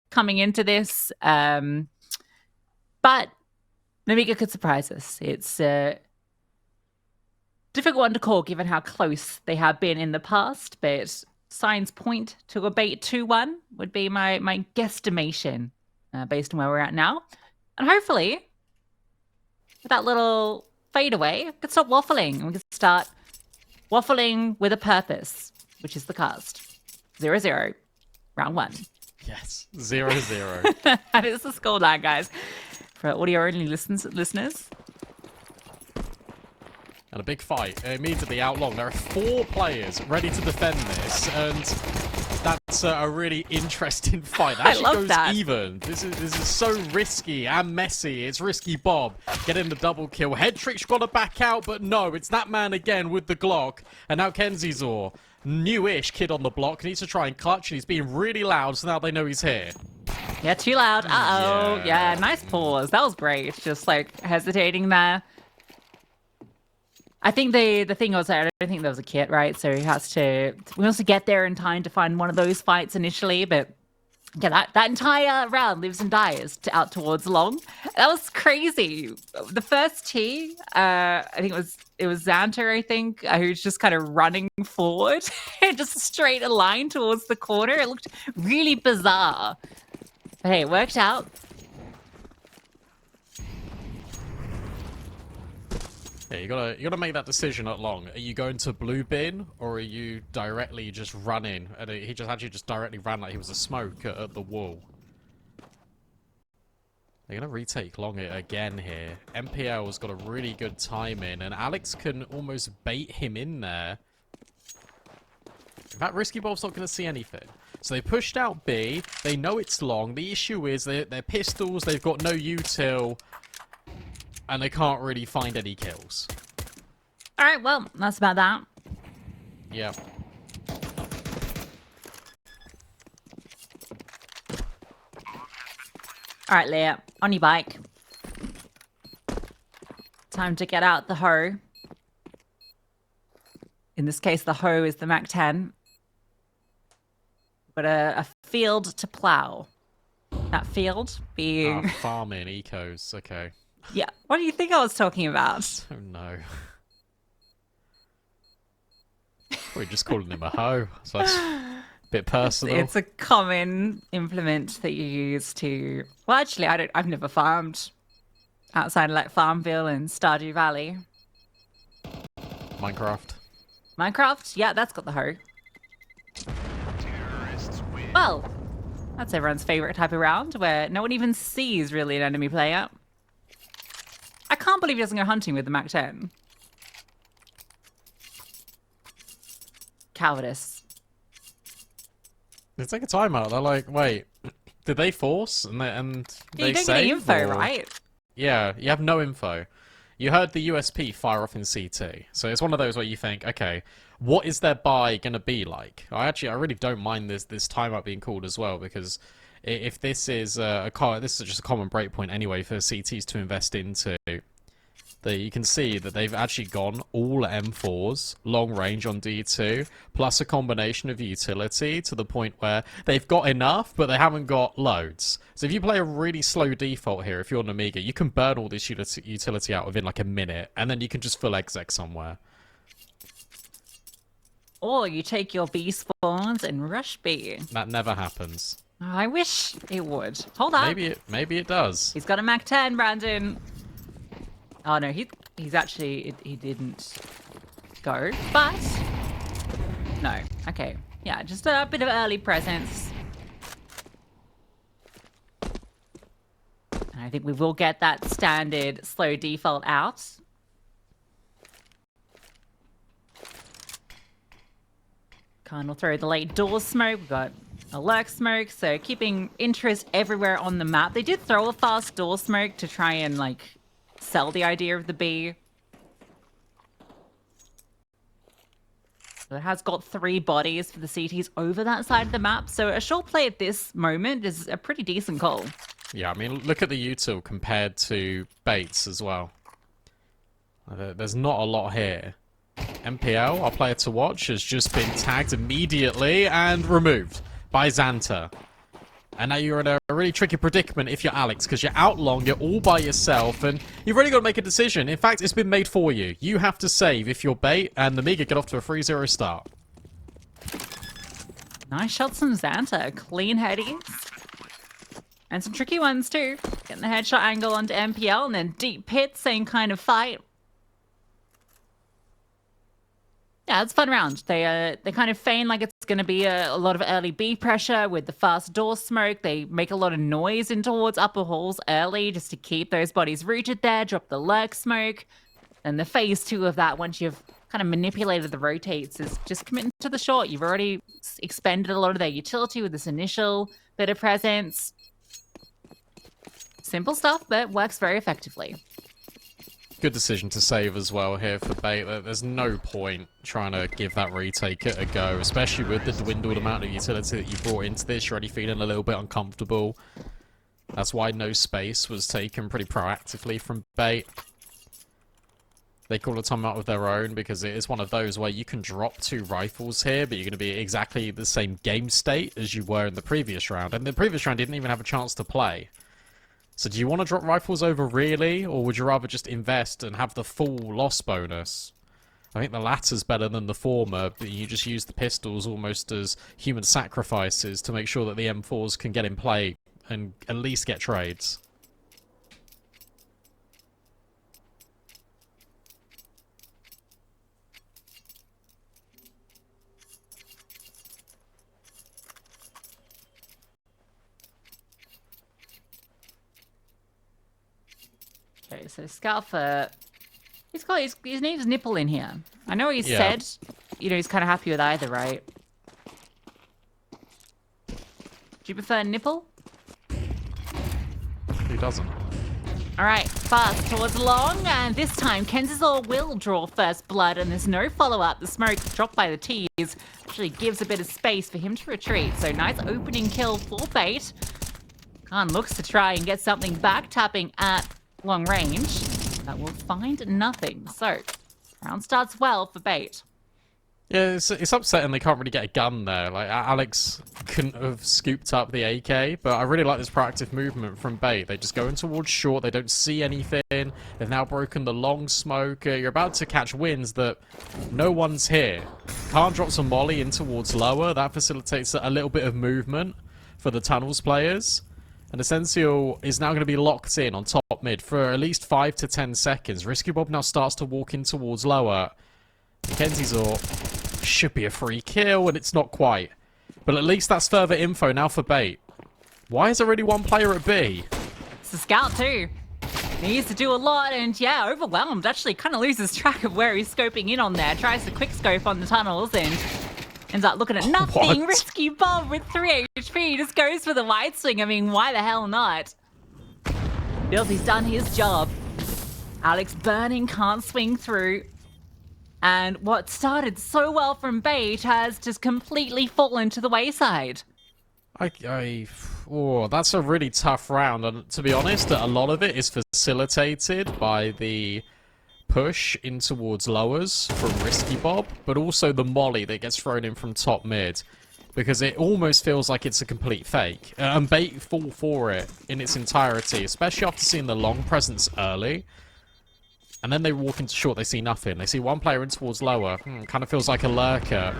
coming into this. But Nemiga could surprise us. It's a difficult one to call given how close they have been in the past, but signs point to a bait 2-1 would be my guesstimation based on where we're at now. And hopefully, with that little fadeaway, we can stop waffling and we can start waffling with a purpose, which is the cast. 0-0, round 1. Yes, 0-0. That is the scoreline, guys. For audio-only listeners. And a big fight immediately out long. There are 4 players ready to defend this, and that's a really interesting fight. That actually goes even. This is so risky and messy. It's risky Bob getting the double kill. Headtrick's got to back out, but no, it's that man again with the Glock. And now Kenzizor, newish kid on the block, needs to try and clutch, and he's being really loud, so now they know he's here. Yeah, too loud. Uh-oh. Yeah, nice pause. That was great. Just like hesitating there. I think the thing was, I don't think there was a kit, right? So he wants to get there in time to find one of those fights initially, but yeah, that entire round lives and dies out towards long. That was crazy. The first tee, I think it was Xanter, I think, who's just kind of running forward, just a straight line towards the corner. It looked really bizarre. But hey, it worked out. Yeah, you gotta make that decision at long. Are you going to blue bin, or are you directly just running? And he just directly ran like he was a smoke at the wall. They're gonna retake long again here. MPL's got a really good timing, and Alex can almost bait him in there. In fact, Risky Bob's not gonna see anything. So they pushed out B. They know it's long. The issue is they're pistols. They've got no util. And they can't really find any kills. All right, well, that's about that. Yeah. All right, Leah, on your bike. Time to get out the hoe. In this case, the hoe is the MAC-10. But a field to plow. That field being... farming, ecos, okay. Yeah, what do you think I was talking about? Oh no. We're just calling him a hoe, so that's a bit personal. It's a common implement that you use to... Well, actually, I've never farmed outside of like Farmville and Stardew Valley. Minecraft? Yeah, that's got the hoe. Well, that's everyone's favorite type of round, where no one even sees really an enemy player. I can't believe he doesn't go hunting with the MAC-10. Cowardice. They take a timeout. They're like, wait, did they force? And they you don't get any info, right? Yeah, you have no info. You heard the USP fire off in CT. So it's one of those where you think, okay, what is their buy going to be like? I really don't mind this timeout being called as well, because if this is this is just a common breakpoint anyway for CTs to invest into. You can see that they've actually gone all M4s, long range on D2, plus a combination of utility to the point where they've got enough, but they haven't got loads. So if you play a really slow default here, if you're Nemiga, you can burn all this utility out within like a minute, and then you can just full exec somewhere. Or you take your B spawns and rush B. That never happens. I wish it would. Hold on. Maybe it does. He's got a MAC-10, Brandon. Oh no, he's actually he didn't go, but no. Okay, yeah, just a bit of early presence. And I think we will get that standard slow default out. Khan will throw the late door smoke. We've got a lurk smoke, so keeping interest everywhere on the map. They did throw a fast door smoke to try and like sell the idea of the B. So it has got 3 bodies for the CTs over that side of the map, so a short play at this moment is a pretty decent call. Yeah, I mean, look at the util compared to Bates as well. There's not a lot here. MPL, our player to watch, has just been tagged immediately and removed by Xanter. And now you're in a really tricky predicament if you're Alex, because you're out long, you're all by yourself, and you've really got to make a decision. In fact, it's been made for you. You have to save if you're bait, and Nemiga get off to a 3-0 start. Nice shots from Xanta. Clean headies. And some tricky ones too. Getting the headshot angle onto MPL, and then deep pit, same kind of fight. Yeah, it's a fun round. They kind of feign like it's going to be a lot of early B pressure with the fast door smoke. They make a lot of noise in towards upper halls early just to keep those bodies rooted there, drop the lurk smoke. And the phase 2 of that, once you've kind of manipulated the rotates, is just committing to the short. You've already expended a lot of their utility with this initial bit of presence. Simple stuff, but works very effectively. Good decision to save as well here for bait. There's no point trying to give that retake a go, especially with the dwindled amount of utility that you brought into this. You're already feeling a little bit uncomfortable. That's why no space was taken pretty proactively from bait. They call a timeout of their own because it is one of those where you can drop 2 rifles here, but you're going to be exactly the same game state as you were in the previous round. And the previous round didn't even have a chance to play. So do you want to drop rifles over really, or would you rather just invest and have the full loss bonus? I think the latter's better than the former, but you just use the pistols almost as human sacrifices to make sure that the M4s can get in play and at least get trades. Okay, so Scalfer, he's got his name's Nipple in here. I know he said, you know, he's kind of happy with either, right? Do you prefer Nipple? Who doesn't? All right, fast towards long, and this time Kenzazor will draw first blood, and there's no follow-up. The smoke dropped by the T's actually gives a bit of space for him to retreat. So nice opening kill for bait. Khan looks to try and get something back, tapping at long range, that will find nothing. So, round starts well for bait. Yeah, it's upsetting they can't really get a gun there. Like, Alex couldn't have scooped up the AK, but I really like this proactive movement from bait. They just go in towards short, they don't see anything. They've now broken the long smoke. You're about to catch wins that no one's here. Khan drops a molly in towards lower. That facilitates a little bit of movement for the tunnels players. And Essential is now going to be locked in on top mid for at least 5 to 10 seconds. Risky Bob now starts to walk in towards lower. Kenzazor should be a free kill, and it's not quite. But at least that's further info now for bait. Why is there only one player at B? It's the scout too. He needs to do a lot, and yeah, overwhelmed. Actually kind of loses track of where he's scoping in on there. Tries to quick scope on the tunnels, and ends up looking at nothing. What? Risky Bob with 3 HP just goes for the wide swing. I mean, why the hell not? Filthy's done his job. Alex burning, can't swing through. And what started so well from bait has just completely fallen to the wayside. Oh, that's a really tough round. And to be honest, a lot of it is facilitated by the push in towards lowers from Risky Bob, but also the molly that gets thrown in from top mid, because it almost feels like it's a complete fake. And bait fall for it in its entirety, especially after seeing the long presence early. And then they walk into short, they see nothing. They see one player in towards lower. Kind of feels like a lurker.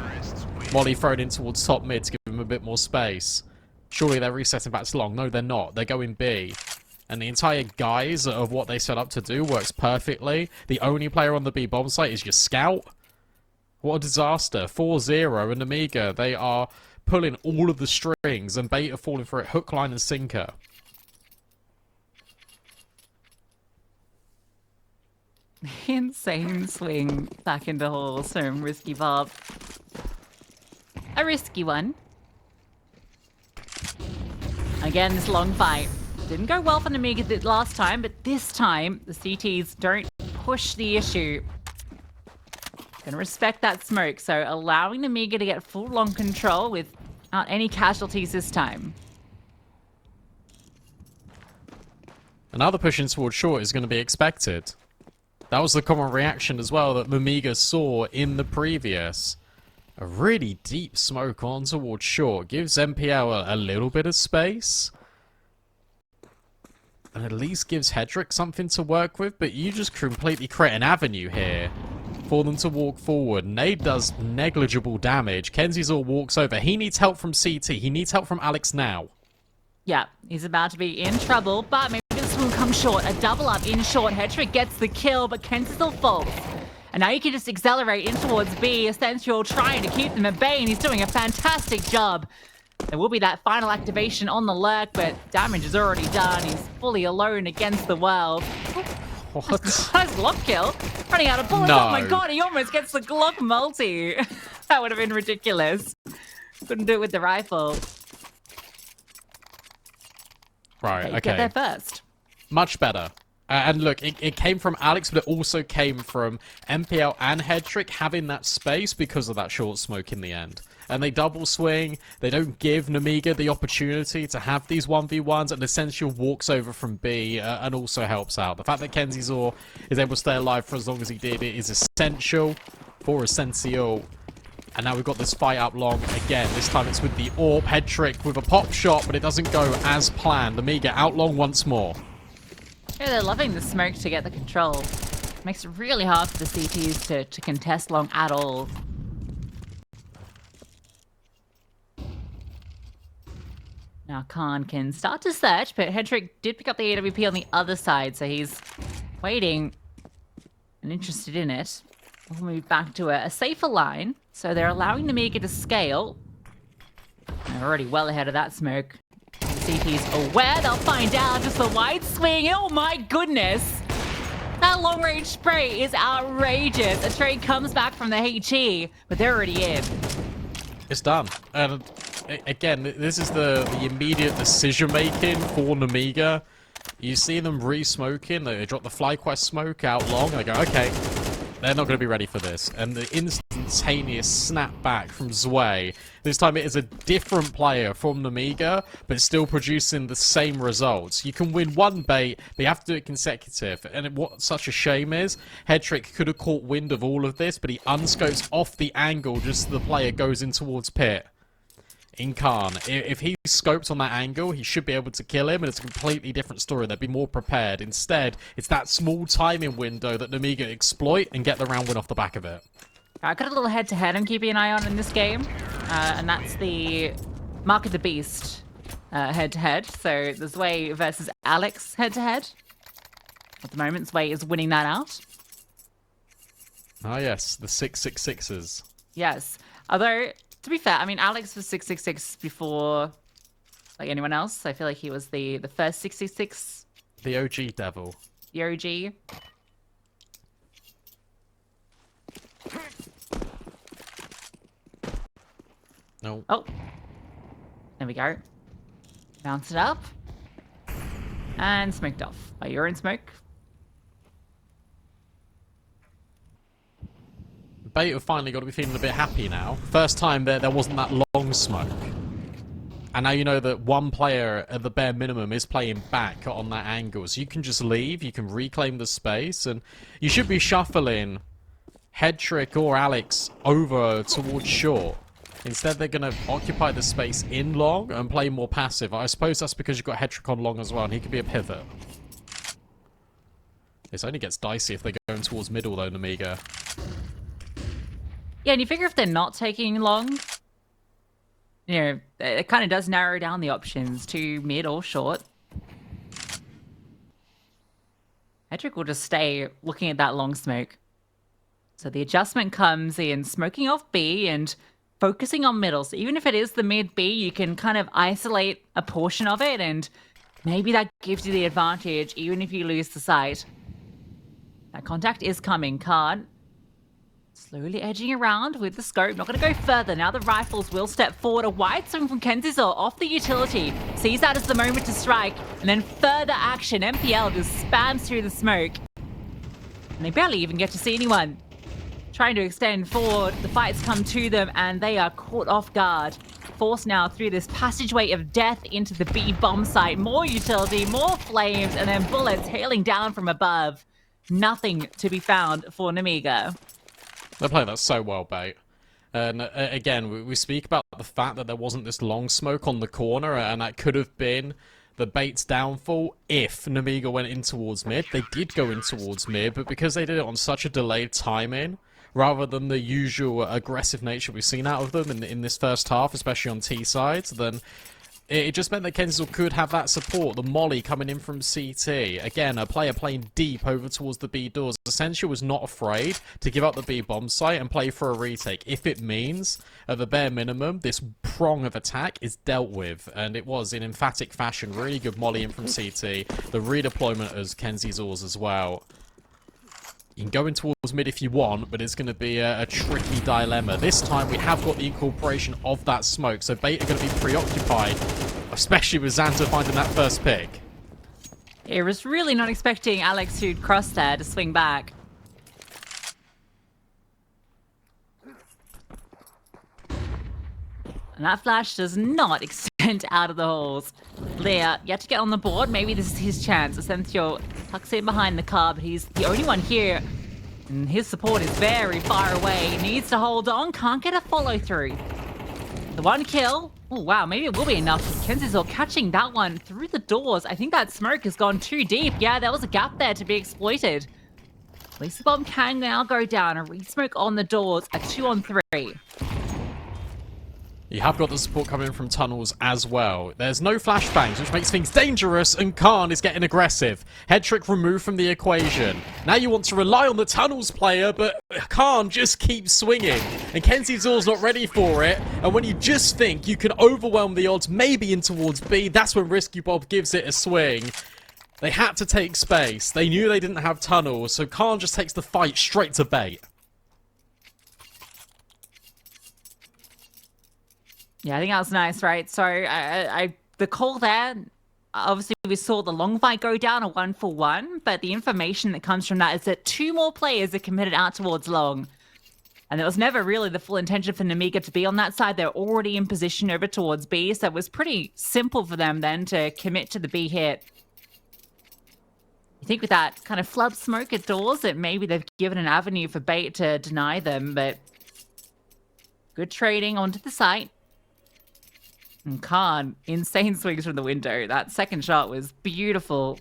Molly thrown in towards top mid to give him a bit more space. Surely they're resetting back to long. No, they're not. They're going B. And the entire guise of what they set up to do works perfectly. The only player on the B bomb site is your scout. What a disaster. 4-0 and Nemiga, they are pulling all of the strings, and bait are falling for it hook, line, and sinker. Insane swing back into halls from Risky Bob. A risky one. Again, this long fight. Didn't go well for Nemiga last time, but this time the CTs don't push the issue. Gonna respect that smoke, so allowing Nemiga to get full long control without any casualties this time. Another push in towards short is going to be expected. That was the common reaction as well that Nemiga saw in the previous. A really deep smoke on towards short gives MPL a little bit of space. And at least gives Hedrick something to work with, but you just completely create an avenue here for them to walk forward. Nade does negligible damage. Kenzizor walks over. He needs help from CT. He needs help from Alex now. Yeah, he's about to be in trouble, but maybe this will come short. A double up in short. Hedrick gets the kill, but Kenzizor falls. And now you can just accelerate in towards B, Essential trying to keep them at bay, and he's doing a fantastic job. There will be that final activation on the lurk, but damage is already done. He's fully alone against the world. What? Nice Glock kill. Running out of bullets. No. Oh my god, he almost gets the Glock multi. That would have been ridiculous. Couldn't do it with the rifle. Right, Okay, okay. get there first. Much better. And look, it came from Alex, but it also came from MPL and Hedrick having that space because of that short smoke in the end. And they double swing. They don't give Nemiga the opportunity to have these 1v1s, and Essential walks over from B and also helps out. The fact that Kenzizor is able to stay alive for as long as he did is essential for Essential. And now we've got this fight up long again. This time it's with the AWP. Hedrick with a pop shot, but it doesn't go as planned. Nemiga out long once more. Yeah, they're loving the smoke to get the control. Makes it really hard for the CTs to contest long at all. Now Khan can start to search, but Hedrick did pick up the AWP on the other side, so he's waiting and interested in it. We'll move back to a safer line. So they're allowing Nemiga to scale. They're already well ahead of that smoke. The CT's aware, they'll find out. Just a wide swing. Oh my goodness. That long range spray is outrageous. A trade comes back from the HE, but they're already in. It's done. And again, this is the immediate decision making for Nemiga. You see them re-smoking. They drop the FlyQuest smoke out long. They go, okay, they're not going to be ready for this. And the instantaneous snap back from Zwei. This time it is a different player from Nemiga, but still producing the same results. You can win one bait, but you have to do it consecutive. And what such a shame is, Hedrick could have caught wind of all of this, but he unscopes off the angle just so the player goes in towards pit. In Khan, if he scoped on that angle, he should be able to kill him, and it's a completely different story. They'd be more prepared. Instead, it's that small timing window that Nemiga exploit and get the round win off the back of it. I got a little head-to-head I'm keeping an eye on in this game, and that's the Mark of the Beast head-to-head. So the Zwei versus Alex head-to-head. At the moment, Zwei is winning that out. Ah yes, the 666s. Yes, although to be fair, I mean Alex was 666 before like anyone else. I feel like he was the first 666. The OG devil. The OG. No. Oh, there we go. Bounce it up. And smoked off. Oh, you're in smoke. Bait have finally got to be feeling a bit happy now. First time there wasn't that long smoke. And now you know that one player at the bare minimum is playing back on that angle. So you can just leave, you can reclaim the space, and you should be shuffling Hedrick or Alex over towards short. Instead, they're going to occupy the space in long and play more passive. I suppose that's because you've got Hedrick on long as well, and he could be a pivot. This only gets dicey if they're going towards middle, though, Nemiga. Yeah, and you figure if they're not taking long, you know, it kind of does narrow down the options to mid or short. Hedrick will just stay looking at that long smoke. So the adjustment comes in smoking off B and focusing on middle. So even if it is the mid B, you can kind of isolate a portion of it, and maybe that gives you the advantage even if you lose the sight. That contact is coming. Card slowly edging around with the scope. Not going to go further. Now the rifles will step forward. A wide swing from Kenzizor off the utility. Sees that as the moment to strike. And then further action. MPL just spams through the smoke. And they barely even get to see anyone. Trying to extend forward. The fights come to them and they are caught off guard. Forced now through this passageway of death into the B bomb site. More utility, more flames, and then bullets hailing down from above. Nothing to be found for Nemiga. They're playing that so well, Bait. And again, we speak about the fact that there wasn't this long smoke on the corner, and that could have been the bait's downfall if Nemiga went in towards mid. They did go in towards mid, but because they did it on such a delayed timing, rather than the usual aggressive nature we've seen out of them in this first half, especially on T sides, then it just meant that Kenzil could have that support. The molly coming in from CT. Again, a player playing deep over towards the B doors. Essential was not afraid to give up the B bomb site and play for a retake. If it means, at the bare minimum, this prong of attack is dealt with. And it was in emphatic fashion. Really good molly in from CT. The redeployment as Kenzil's as well. You can go in towards mid if you want, but it's going to be a tricky dilemma. This time we have got the incorporation of that smoke, so Bait are going to be preoccupied, especially with Xanta finding that first pick. I was really not expecting Alex who'd cross there to swing back. And that flash does not extend out of the halls. Leah, yet to get on the board. Maybe this is his chance. Asensio tucks in behind the car, but he's the only one here. And his support is very far away. He needs to hold on. Can't get a follow through. The one kill. Oh, wow. Maybe it will be enough. Kenzil catching that one through the doors. I think that smoke has gone too deep. Yeah, there was a gap there to be exploited. At least the bomb can now go down. A re-smoke on the doors. A 2-on-3. You have got the support coming from tunnels as well. There's no flashbangs, which makes things dangerous, and Khan is getting aggressive. Head trick removed from the equation. Now you want to rely on the tunnels player, but Khan just keeps swinging. And Kenzil's not ready for it. And when you just think you can overwhelm the odds, maybe in towards B, that's when Risky Bob gives it a swing. They had to take space. They knew they didn't have tunnels, so Khan just takes the fight straight to Bait. Yeah, I think that was nice, right? So the call there, obviously we saw the long fight go down, a 1-for-1, but the information that comes from that is that 2 more players are committed out towards long. And it was never really the full intention for Nemiga to be on that side. They're already in position over towards B, so it was pretty simple for them then to commit to the B hit. You think with that kind of flub smoke at doors that maybe they've given an avenue for Bait to deny them, but good trading onto the site. And Khan, insane swings from the window. That second shot was beautiful.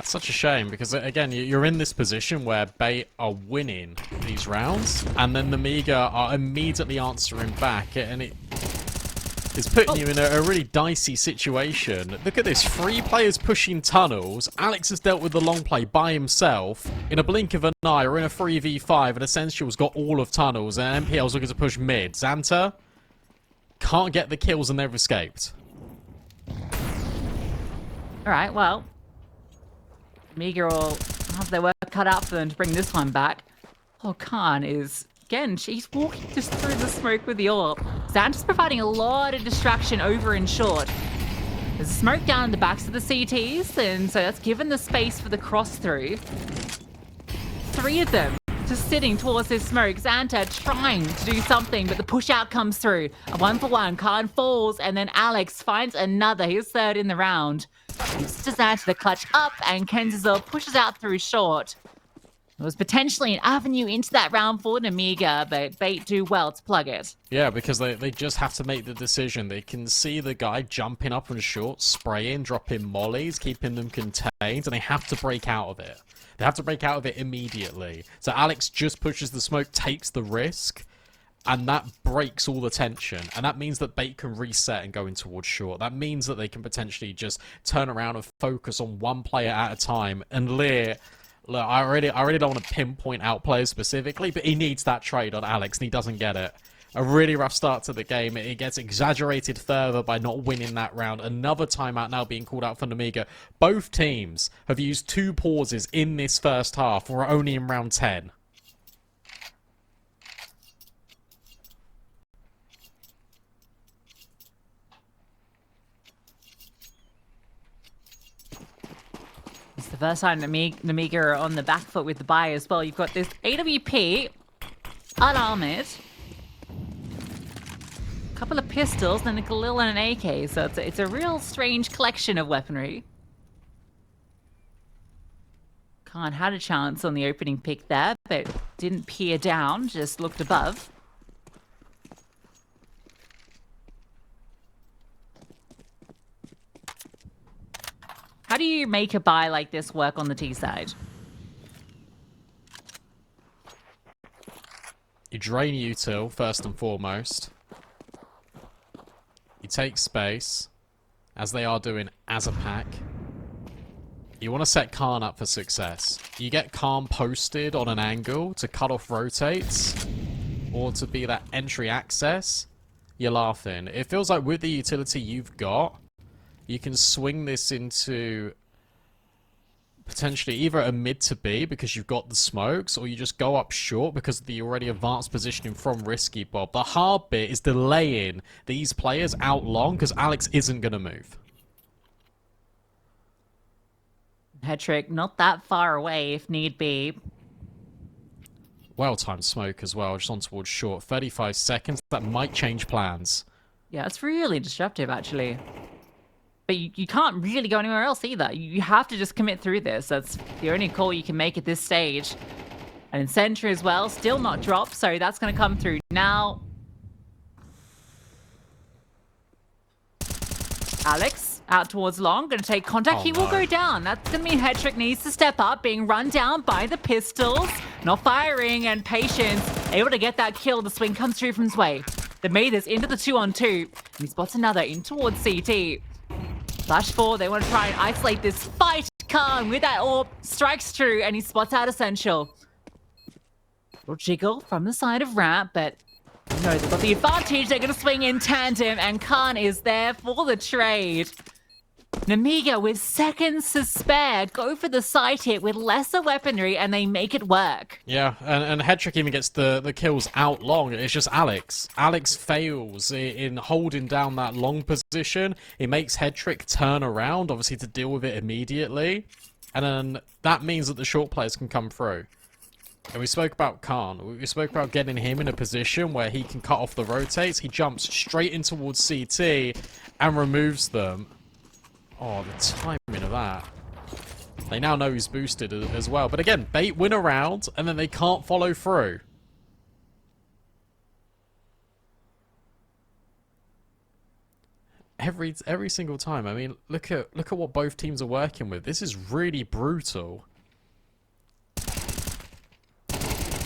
Such a shame, because again, you're in this position where Bait are winning these rounds, and then Nemiga are immediately answering back, and it's putting you in a really dicey situation. Look at this, 3 players pushing tunnels. Alex has dealt with the long play by himself. In a blink of an eye, we're in a 3v5, and Essential's got all of tunnels, and MPL's looking to push mid. Xanta can't get the kills, and they've escaped. Alright, well, Nemiga will have their work cut out for them to bring this one back. Oh, Khan is... Again, she's walking just through the smoke with the AWP. Xanta's providing a lot of distraction over in short. There's a smoke down in the backs of the CTs, and so that's given the space for the cross-through. 3 of them just sitting towards this smoke. Xanta trying to do something, but the push-out comes through. A 1-for-1. Khan falls, and then Alex finds another. His 3rd in the round. Gives to Xanta the clutch up, and Kenzil pushes out through short. It was potentially an avenue into that round for Nemiga, but Bait do well to plug it. Yeah, because they just have to make the decision. They can see the guy jumping up on short, spraying, dropping mollies, keeping them contained, and they have to break out of it. They have to break out of it immediately. So Alex just pushes the smoke, takes the risk, and that breaks all the tension. And that means that Bait can reset and go in towards short. That means that they can potentially just turn around and focus on one player at a time. And Lear... Look, I really don't want to pinpoint out players specifically, but he needs that trade on Alex, and he doesn't get it. A really rough start to the game. It gets exaggerated further by not winning that round. Another timeout now being called out for Nemiga. Both teams have used 2 pauses in this first half. We're only in round 10. It's the first time Nemiga are on the back foot with the buy as well. You've got this AWP, unarmored. couple of pistols, then a Galil and an AK, so it's a real strange collection of weaponry. Khan had a chance on the opening pick there, but didn't peer down, just looked above. How do you make a buy like this work on the T side? You drain util, first and foremost. You take space, as they are doing as a pack. You want to set Khan up for success. You get Khan posted on an angle to cut off rotates, or to be that entry access, you're laughing. It feels like with the utility you've got, you can swing this into potentially either a mid to B because you've got the smokes, or you just go up short because of the already advanced positioning from Risky Bob. The hard bit is delaying these players out long because Alex isn't going to move. Hetrick not that far away if need be. Well-timed smoke as well, just on towards short. 35 seconds, that might change plans. Yeah, it's really disruptive actually. But you can't really go anywhere else either. You have to just commit through this. That's the only call you can make at this stage. And in center as well, still not dropped, so that's going to come through now. Alex, out towards long, going to take contact. Oh, he will go down. That's going to mean Hetrick needs to step up, being run down by the pistols. Not firing, and Patience able to get that kill. The swing comes through from Sway. They made this into the 2-on-2. And he spots another in towards CT. Flash 4, they want to try and isolate this fight. Khan with that orb strikes through, and he spots out Essential. Little jiggle from the side of Ramp, but no, they've got the advantage. They're going to swing in tandem, and Khan is there for the trade. Nemiga with seconds to spare go for the side hit with lesser weaponry, and they make it work. Yeah, and Hetrick even gets the kills out long. It's just Alex. Alex fails in holding down that long position. It makes Hetrick turn around, obviously, to deal with it immediately. And then that means that the short players can come through. And we spoke about Khan. We spoke about getting him in a position where he can cut off the rotates. He jumps straight in towards CT and removes them. Oh, the timing of that. They now know he's boosted as well. But again, bait win a round, and then they can't follow through. Every single time. I mean, look at what both teams are working with. This is really brutal.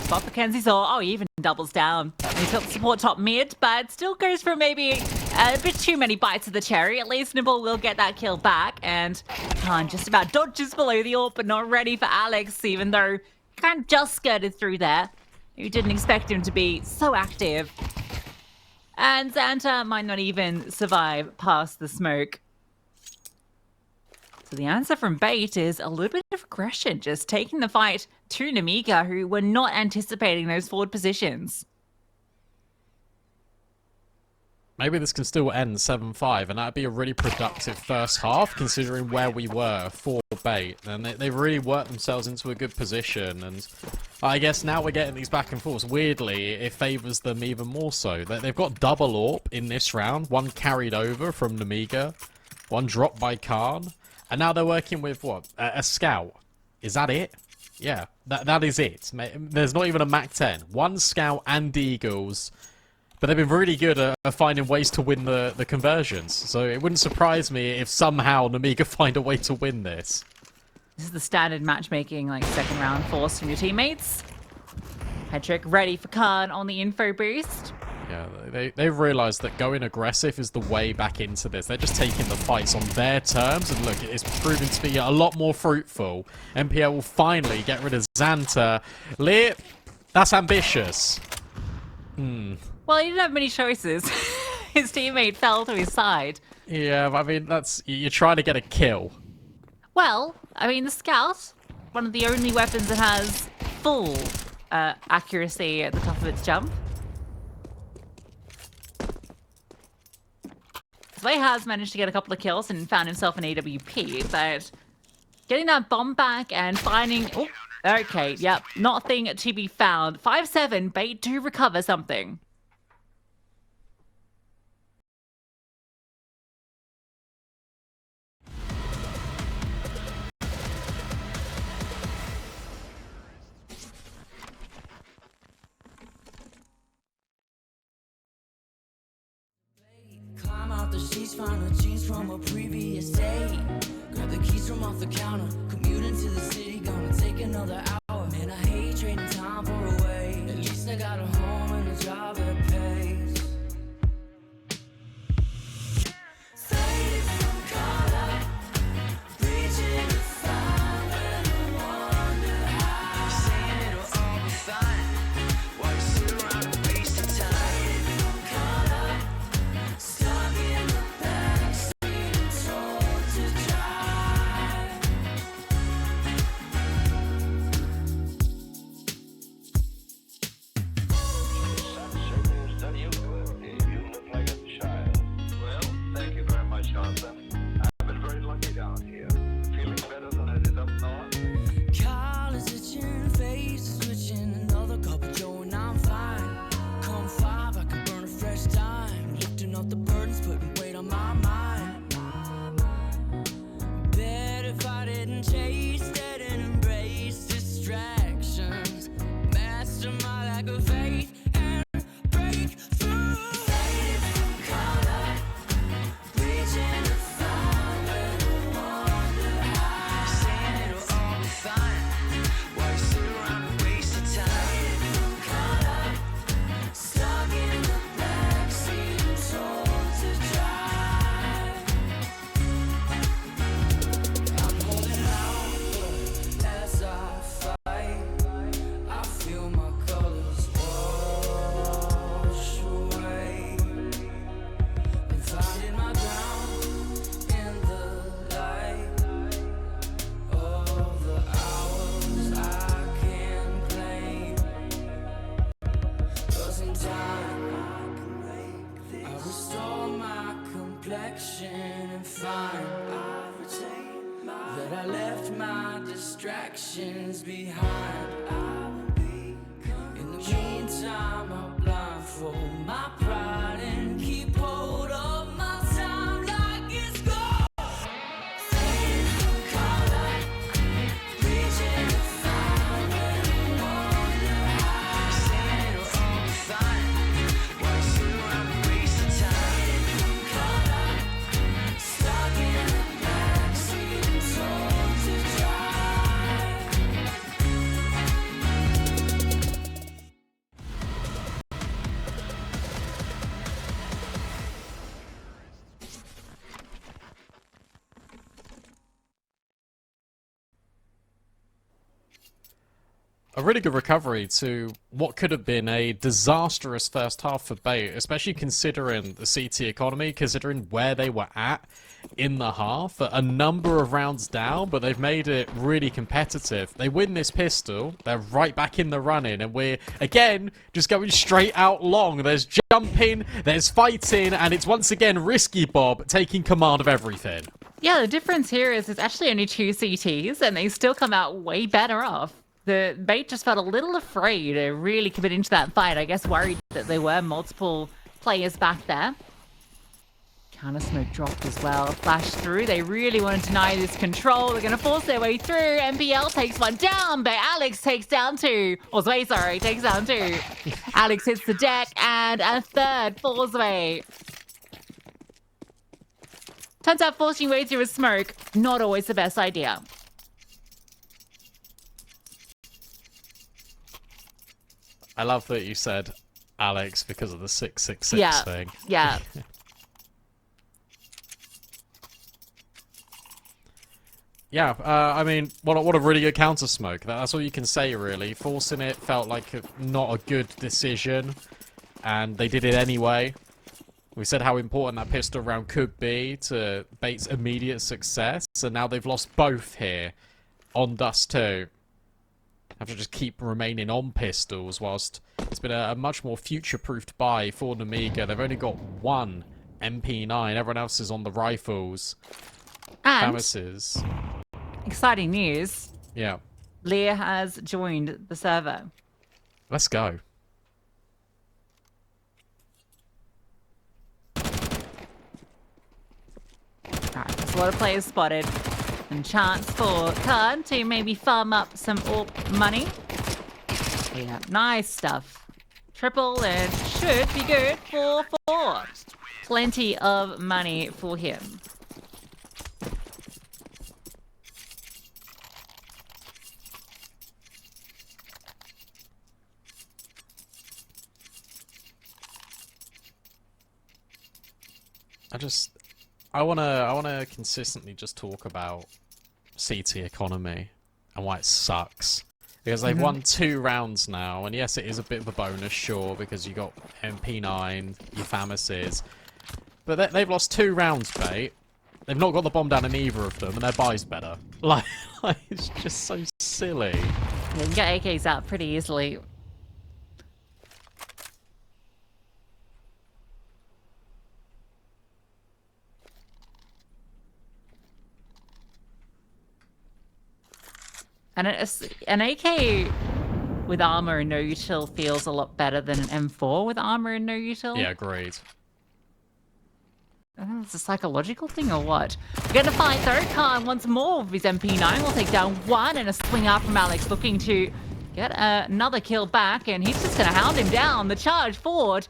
Spot for Kenzie's ult. Oh, he even doubles down. He's got the support top mid, but still goes for maybe a bit too many bites of the cherry. At least Nibble will get that kill back, and Khan just about dodges below the ult, but not ready for Alex, even though kind of just skirted through there. You didn't expect him to be so active. And Xanta might not even survive past the smoke. So the answer from Bait is a little bit of aggression, just taking the fight to Nemiga, who were not anticipating those forward positions. Maybe this can still end 7-5, and that'd be a really productive first half, considering where we were for Bait. And they really worked themselves into a good position, and I guess now we're getting these back and forths. Weirdly, it favours them even more so. They've got double AWP in this round, one carried over from Nemiga, one dropped by Khan, and now they're working with, what, a scout. Is that it? Yeah, that is it. There's not even a MAC-10. One scout and Eagles. But they've been really good at finding ways to win the conversions. So it wouldn't surprise me if somehow Nemiga find a way to win this. This is the standard matchmaking, like, second round force from your teammates. Hetrick ready for Khan on the info boost. Yeah, they've realised that going aggressive is the way back into this. They're just taking the fights on their terms, and look, it's proving to be a lot more fruitful. MPL will finally get rid of Xanta. Lear, that's ambitious. Well, he didn't have many choices. His teammate fell to his side. Yeah, I mean, you're trying to get a kill. Well, I mean, the Scout, one of the only weapons that has full accuracy at the top of its jump. Sway has managed to get a couple of kills and found himself an AWP, but getting that bomb back and finding... Oh, okay, yep, nothing to be found. 5-7, Bait do recover something. the sheets, found her jeans from a previous day. Grab the keys from off the counter, commuting to the city, gonna take another hour. Man, I hate trading time for a way. At least I got a home and a job that pays. Faded from color, reaching to find where I wonder how. Saying it'll all be fine, while you sit around and waste your time. Faded from color, stuck in the backseat and told to drive. You look like a child. Well, thank you very much, Arthur. I've been very lucky down here. Feeling better than I did up north. Collars itching, face switching, another cup of joe and I'm fine. Come 5, I can burn a fresh dime. Lifting up the burdens, putting weight on my mind. Bet if I didn't chase that and embrace distractions, master my lack of faith and break through. Faded from color, reaching to find where I wonder how. Saying it'll all be fine, while you sit around and waste your time. Faded from color, stuck in the backseat and told to drive. I'm holding out, but as I fight, I feel my colors wash away. Been finding my ground in the light of the hours I can't claim. 'Cause in time I restore my complexion and find that I left my distractions behind. In the meantime, I'll blindfold my pride and keep hold of my time like it's gold. Faded from color, reaching to find where I wonder how. Saying it'll all be fine, while you sit around and waste your time. Faded from color, stuck in the backseat and told to drive. A really good recovery to what could have been a disastrous first half for Bait, especially considering the CT economy, considering where they were at in the half. A number of rounds down, but they've made it really competitive. They win this pistol, they're right back in the running, and we're, again, just going straight out long. There's jumping, there's fighting, and it's once again Risky Bob taking command of everything. Yeah, the difference here is it's actually only 2 CTs, and they still come out way better off. The Bait just felt a little afraid to really commit into that fight. I guess worried that there were multiple players back there. Counter smoke dropped as well. Flash through. They really want to deny this control. They're going to force their way through. MPL takes one down, but Alex takes down 2. Or Zway, sorry, takes down 2. Alex hits the deck, and a third falls away. Turns out forcing your way through a smoke, not always the best idea. I love that you said Alex because of the 666 Yeah, thing. yeah. Yeah, I mean, what a really good counter smoke. That's all you can say, really. Forcing it felt like not a good decision, and they did it anyway. We said how important that pistol round could be to Bait's immediate success, and now they've lost both here on Dust2. Have to just keep remaining on pistols, whilst it's been a much more future-proofed buy for Nemiga. They've only got one MP9. Everyone else is on the rifles. And Famuses. exciting news. Yeah. Leah has joined the server. Let's go. Alright, there's a lot of players spotted. And chance for Khan to maybe farm up some AWP money. Yeah, nice stuff. Triple and should be good for 4. Plenty of money for him. I wanna consistently just talk about CT economy and why it sucks. Because they've won 2 rounds now, and yes, it is a bit of a bonus, sure, because you got MP9, your Famises. But they've lost 2 rounds, mate. They've not got the bomb down in either of them, and their buy's better. Like it's just so silly. Yeah, you can get AKs out pretty easily. And an AK with armor and no util feels a lot better than an M4 with armor and no util. Yeah, agreed. I don't know if it's a psychological thing or what. Gonna fight though. Khan once more with his MP9 will take down 1 and a swing out from Alex, looking to get another kill back, and he's just gonna hound him down. The charge forward.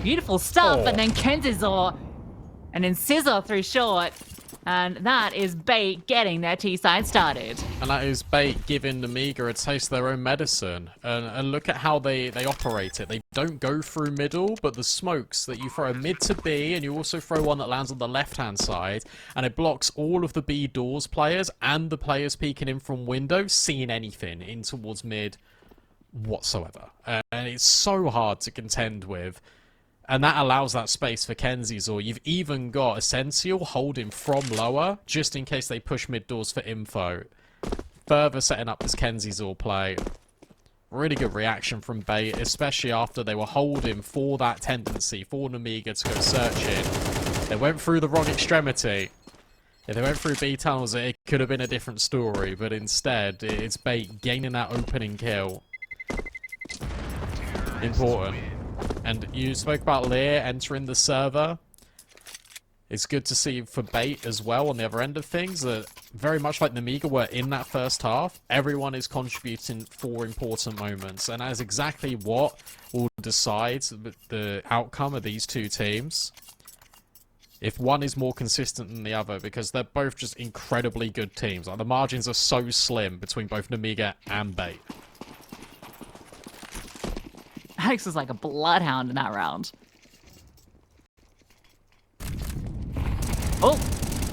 Beautiful stuff, and then Kenzizor and then Scissor through short. And that is Bait getting their T-side started. And that is Bait giving Nemiga a taste of their own medicine. And look at how they operate it. They don't go through middle, but the smokes that you throw a mid to B, and you also throw one that lands on the left-hand side, and it blocks all of the B doors players and the players peeking in from window, seeing anything in towards mid whatsoever. And it's so hard to contend with. And that allows that space for Kenzies, or you've even got Essential holding from lower, just in case they push mid doors for info. Further setting up this Kenzies all play. Really good reaction from Bait, especially after they were holding for that tendency for Nemiga to go searching. They went through the wrong extremity. If they went through B tunnels, it could have been a different story, but instead, it's Bait gaining that opening kill. Important. And you spoke about Lear entering the server. It's good to see for Bait as well on the other end of things that very much like Nemiga were in that first half, everyone is contributing for important moments. And that is exactly what will decide the outcome of these two teams. If one is more consistent than the other, because they're both just incredibly good teams. Like, the margins are so slim between both Nemiga and Bait. Alex was like a bloodhound in that round. Oh,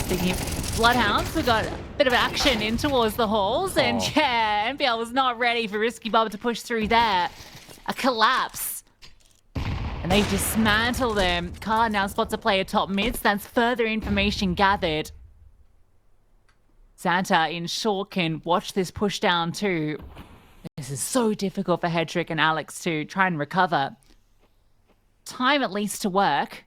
speaking of bloodhounds, we got a bit of action in towards the halls, and yeah, NPL was not ready for Risky Bob to push through there. A collapse. And they dismantle them. Car now spots a player top mid, so that's further information gathered. Santa in short can watch this push down too. This is so difficult for Hedrick and Alex to try and recover. Time at least to work.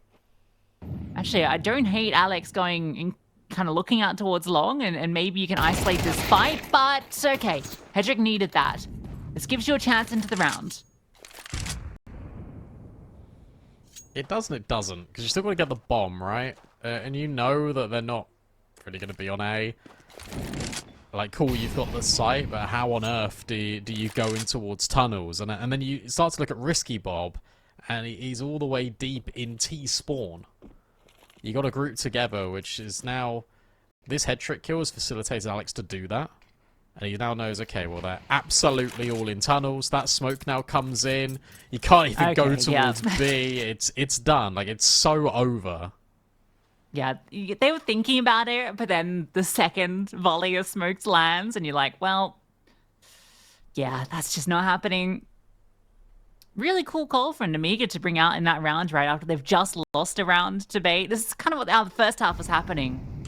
Actually, I don't hate Alex going and kind of looking out towards long, and maybe you can isolate this fight, but okay. Hedrick needed that. This gives you a chance into the round. It does and it doesn't, because you still got to get the bomb, right? And you know that they're not really going to be on A. Like, cool, you've got the site, but how on earth do you go in towards tunnels? And then you start to look at Risky Bob, and he's all the way deep in T-spawn. You got to group together, which is now... This head trick kill has facilitated Alex to do that. And he now knows, okay, well, they're absolutely all in tunnels. That smoke now comes in. You can't even go towards B. It's done. Like, it's so over. Yeah, they were thinking about it, but then the second volley of smokes lands, and you're like, well, yeah, that's just not happening. Really cool call from Nemiga to bring out in that round right after they've just lost a round to Bait. This is kind of how the first half was happening.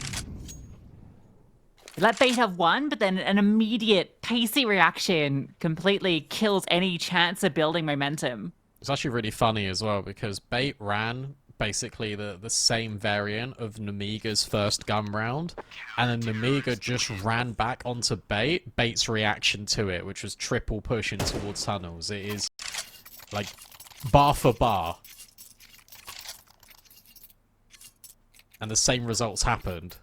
They let Bait have one, but then an immediate pacey reaction completely kills any chance of building momentum. It's actually really funny as well, because Bait ran basically the same variant of Nemiga's first gun round, and then Nemiga just ran back onto Bait's reaction to it, which was triple pushing towards tunnels. It is like bar for bar, and the same results happened.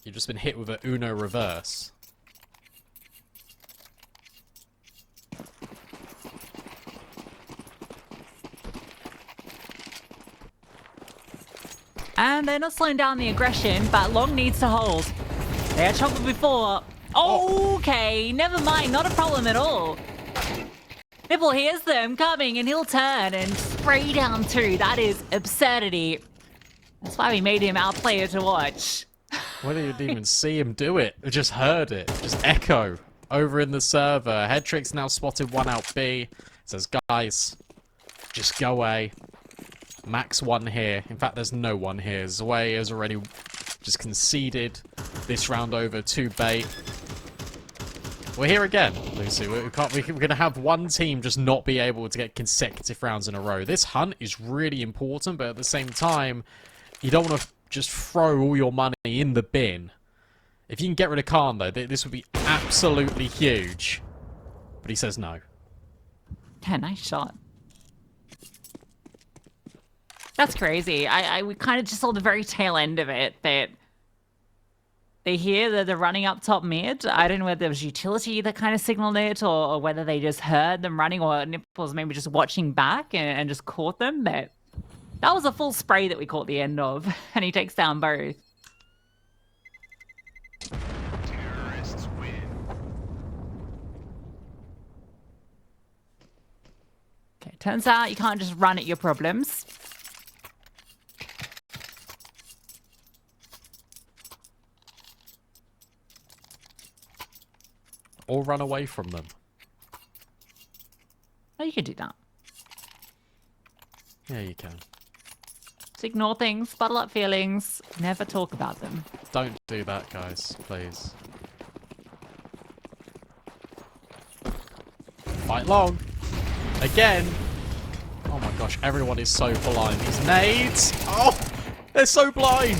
You've just been hit with a Uno reverse. And they're not slowing down the aggression, but Long needs to hold. They had trouble before. Okay, never mind, not a problem at all. Nipple hears them coming and he'll turn and spray down 2. That is absurdity. That's why we made him our player to watch. We didn't even see him do it. We just heard it. Just echo over in the server. Headtrick's now spotted 1 out B. Says, guys, just go away. Max 1 here. In fact, there's no one here. Zwei has already just conceded this round over to Bait. We're here again, Lucy. We're going to have one team just not be able to get consecutive rounds in a row. This hunt is really important, but at the same time, you don't want to just throw all your money in the bin. If you can get rid of Khan, though, this would be absolutely huge. But he says no. Yeah, nice shot. That's crazy. We kind of just saw the very tail end of it, but they hear that they're running up top mid. I don't know whether there was utility that kind of signaled it or whether they just heard them running or Nipples maybe just watching back and just caught them. But that was a full spray that we caught the end of, and he takes down both. Terrorists win. Okay, turns out you can't just run at your problems. Or run away from them. Oh, you could do that. Yeah, you can. Just ignore things, bottle up feelings, never talk about them. Don't do that, guys, please. Fight Long. Again. Oh my gosh, everyone is so blind. These nades. Oh, they're so blind.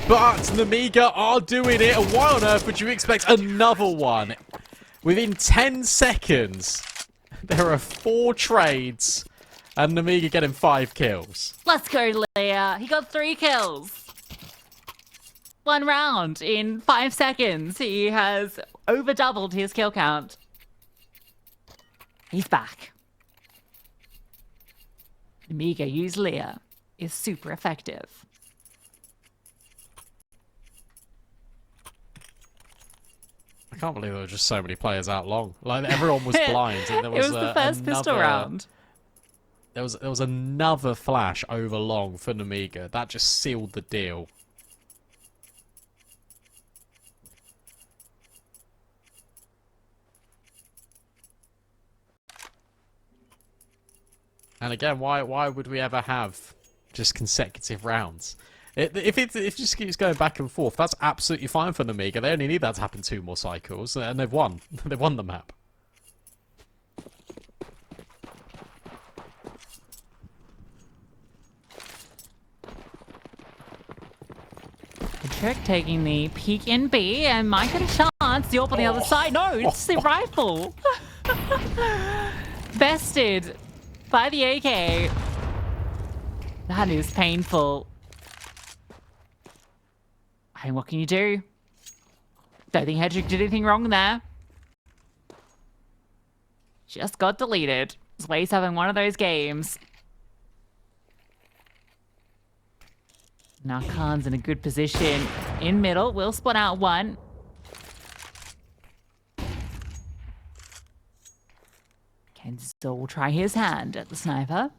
But Nemiga are doing it. And why on earth would you expect another one? Within 10 seconds, there are 4 trades, and Nemiga getting 5 kills. Let's go, Leah. He got 3 kills. 1 round in 5 seconds. He has over doubled his kill count. He's back. Nemiga use Leah is super effective. I can't believe there were just so many players out long. Like everyone was blind. And there It was the first pistol round. There was another flash over long for Nemiga. That just sealed the deal. And again, why would we ever have just consecutive rounds? If it just keeps going back and forth, that's absolutely fine for Nemiga. They only need that to happen 2 more cycles, and they've won. They've won the map. Trick taking the peek in B and might get a chance. The AWP on the other side. No, it's the rifle. Bested by the AK. That is painful. Hey, what can you do? Don't think Hedrick did anything wrong there. Just got deleted. Zway's having one of those games. Now Khan's in a good position in middle. We'll spot out 1. Kenzo will try his hand at the sniper.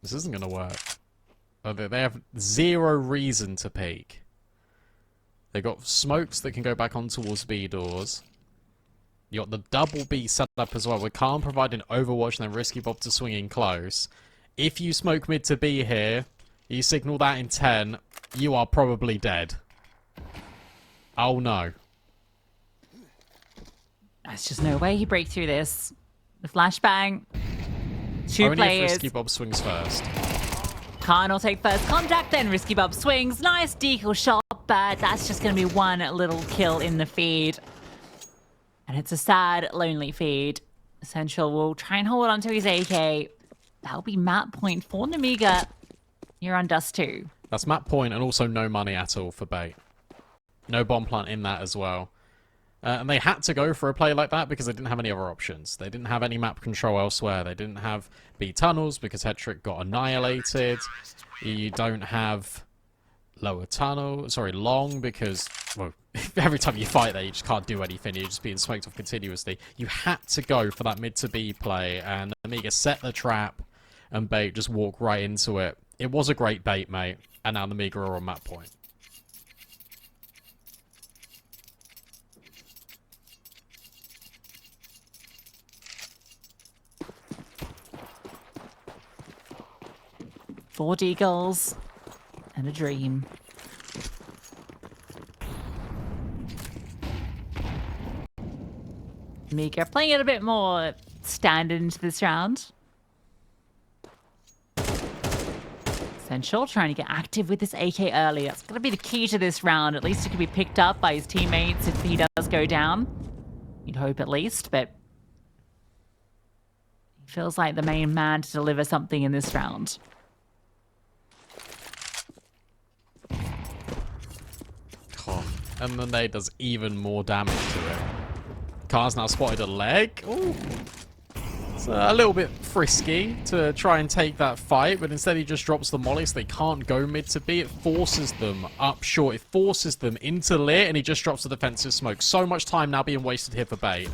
This isn't going to work. Oh, they have 0 reason to peek. They've got smokes that can go back on towards B doors. You got the double B set up as well. We can't provide an overwatch and then Risky Bob to swing in close. If you smoke mid to B here, you signal that in 10, you are probably dead. Oh no. There's just no way he break through this. The flashbang. 2 Only players. if Risky Bob swings first. Khan will take first contact, then Risky Bob swings. Nice decoy shot, but that's just going to be 1 little kill in the feed. And it's a sad, lonely feed. Essential will try and hold on to his AK. That'll be map point for Nemiga. You're on Dust2. That's map point and also no money at all for Bait. No bomb plant in that as well. And they had to go for a play like that because they didn't have any other options. They didn't have any map control elsewhere. They didn't have B tunnels because Headtrick got annihilated. You don't have lower tunnel, sorry, long, because, well, every time you fight there, you just can't do anything. You're just being smoked off continuously. You had to go for that mid to B play, and Nemiga set the trap, and Bait just walked right into it. It was a great bait, mate, and now Nemiga are on that point. Four Deagles and a dream. Nemiga playing it a bit more standard into this round. Essential trying to get active with this AK early. That's going to be the key to this round. At least it can be picked up by his teammates if he does go down. You'd hope at least, but he feels like the main man to deliver something in this round. Oh, and the nade does even more damage to it. Car's now spotted a leg. Ooh. It's a little bit frisky to try and take that fight, but instead he just drops the molly so they can't go mid to B. It forces them up short. It forces them into lit, and he just drops the defensive smoke. So much time now being wasted here for Bait.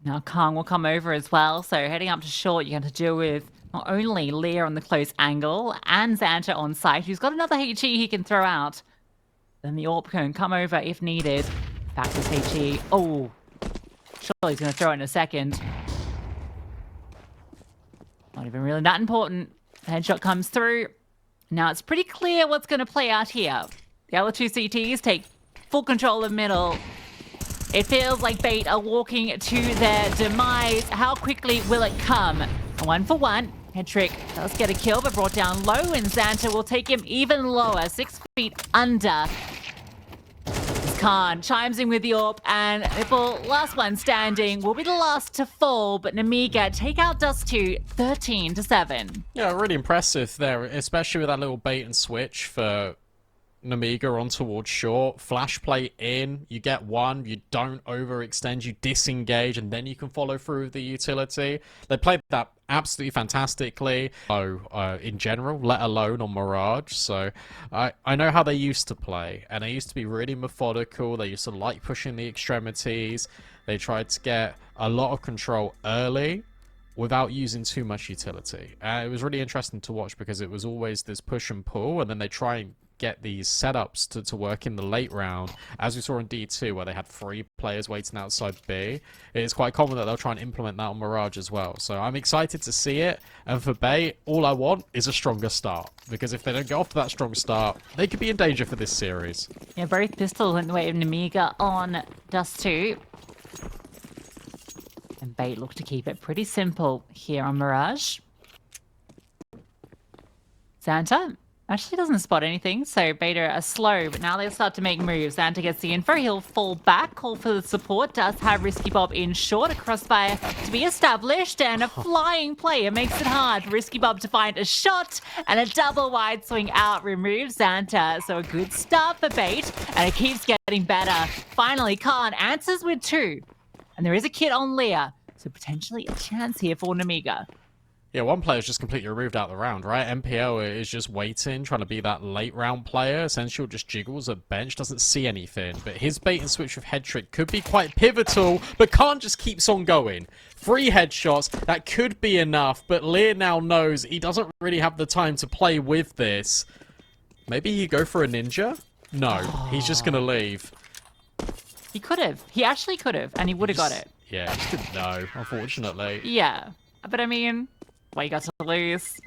Now Kang will come over as well, so heading up to short, you have to deal with not only Lear on the close angle and Xanta on site, who's got another HE he can throw out. Then the AWP can come over if needed. Back to HE. Oh, surely he's going to throw it in a second. Not even really that important. The headshot comes through. Now it's pretty clear what's going to play out here. The other two CTs take full control of middle. It feels like Bait are walking to their demise. How quickly will it come? A 1-for-1. Headtrick does get a kill, but brought down low, and Xanta will take him even lower, 6 feet under. Khan chimes in with the AWP, and Nipple, last one standing, will be the last to fall, but Nemiga take out Dust2 13-7. Yeah, really impressive there, especially with that little bait and switch for Nemiga on towards short. Flash play in, you get one, you don't overextend, you disengage, and then you can follow through with the utility. They played that absolutely fantastically, in general, let alone on Mirage. So I know how they used to play, and they used to be really methodical. They used to like pushing the extremities. They tried to get a lot of control early without using too much utility. It was really interesting to watch because it was always this push and pull, and then they try and get these setups to work in the late round, as we saw in D2 where they had 3 players waiting outside B. It's quite common that they'll try and implement that on Mirage as well. So I'm excited to see it, and for Bay, all I want is a stronger start, because if they don't get off to that strong start, they could be in danger for this series. Yeah, both pistols went the way of Nemiga on Dust2. And Bait look to keep it pretty simple here on Mirage. Xanta actually doesn't spot anything, so Beta are slow, but now they start to make moves. Xanta gets the info, he'll fall back, call for the support, does have Risky Bob in short, a crossfire to be established, and a flying player makes it hard for Risky Bob to find a shot, and a double wide swing out removes Xanta. So a good start for Bait, and it keeps getting better. Finally, Khan answers with 2, and there is a kit on Leah, so potentially a chance here for Nemiga. Yeah, one player's just completely removed out of the round, right? MPL is just waiting, trying to be that late round player. Essential just jiggles at bench, doesn't see anything. But his bait and switch with head trick could be quite pivotal, but Khan just keeps on going. 3 headshots, that could be enough, but Lear now knows he doesn't really have the time to play with this. Maybe you go for a ninja? No, he's just going to leave. He could have. He actually could have, and he would have got it. Yeah, he just didn't know, unfortunately. Yeah, but I mean, what you got to lose?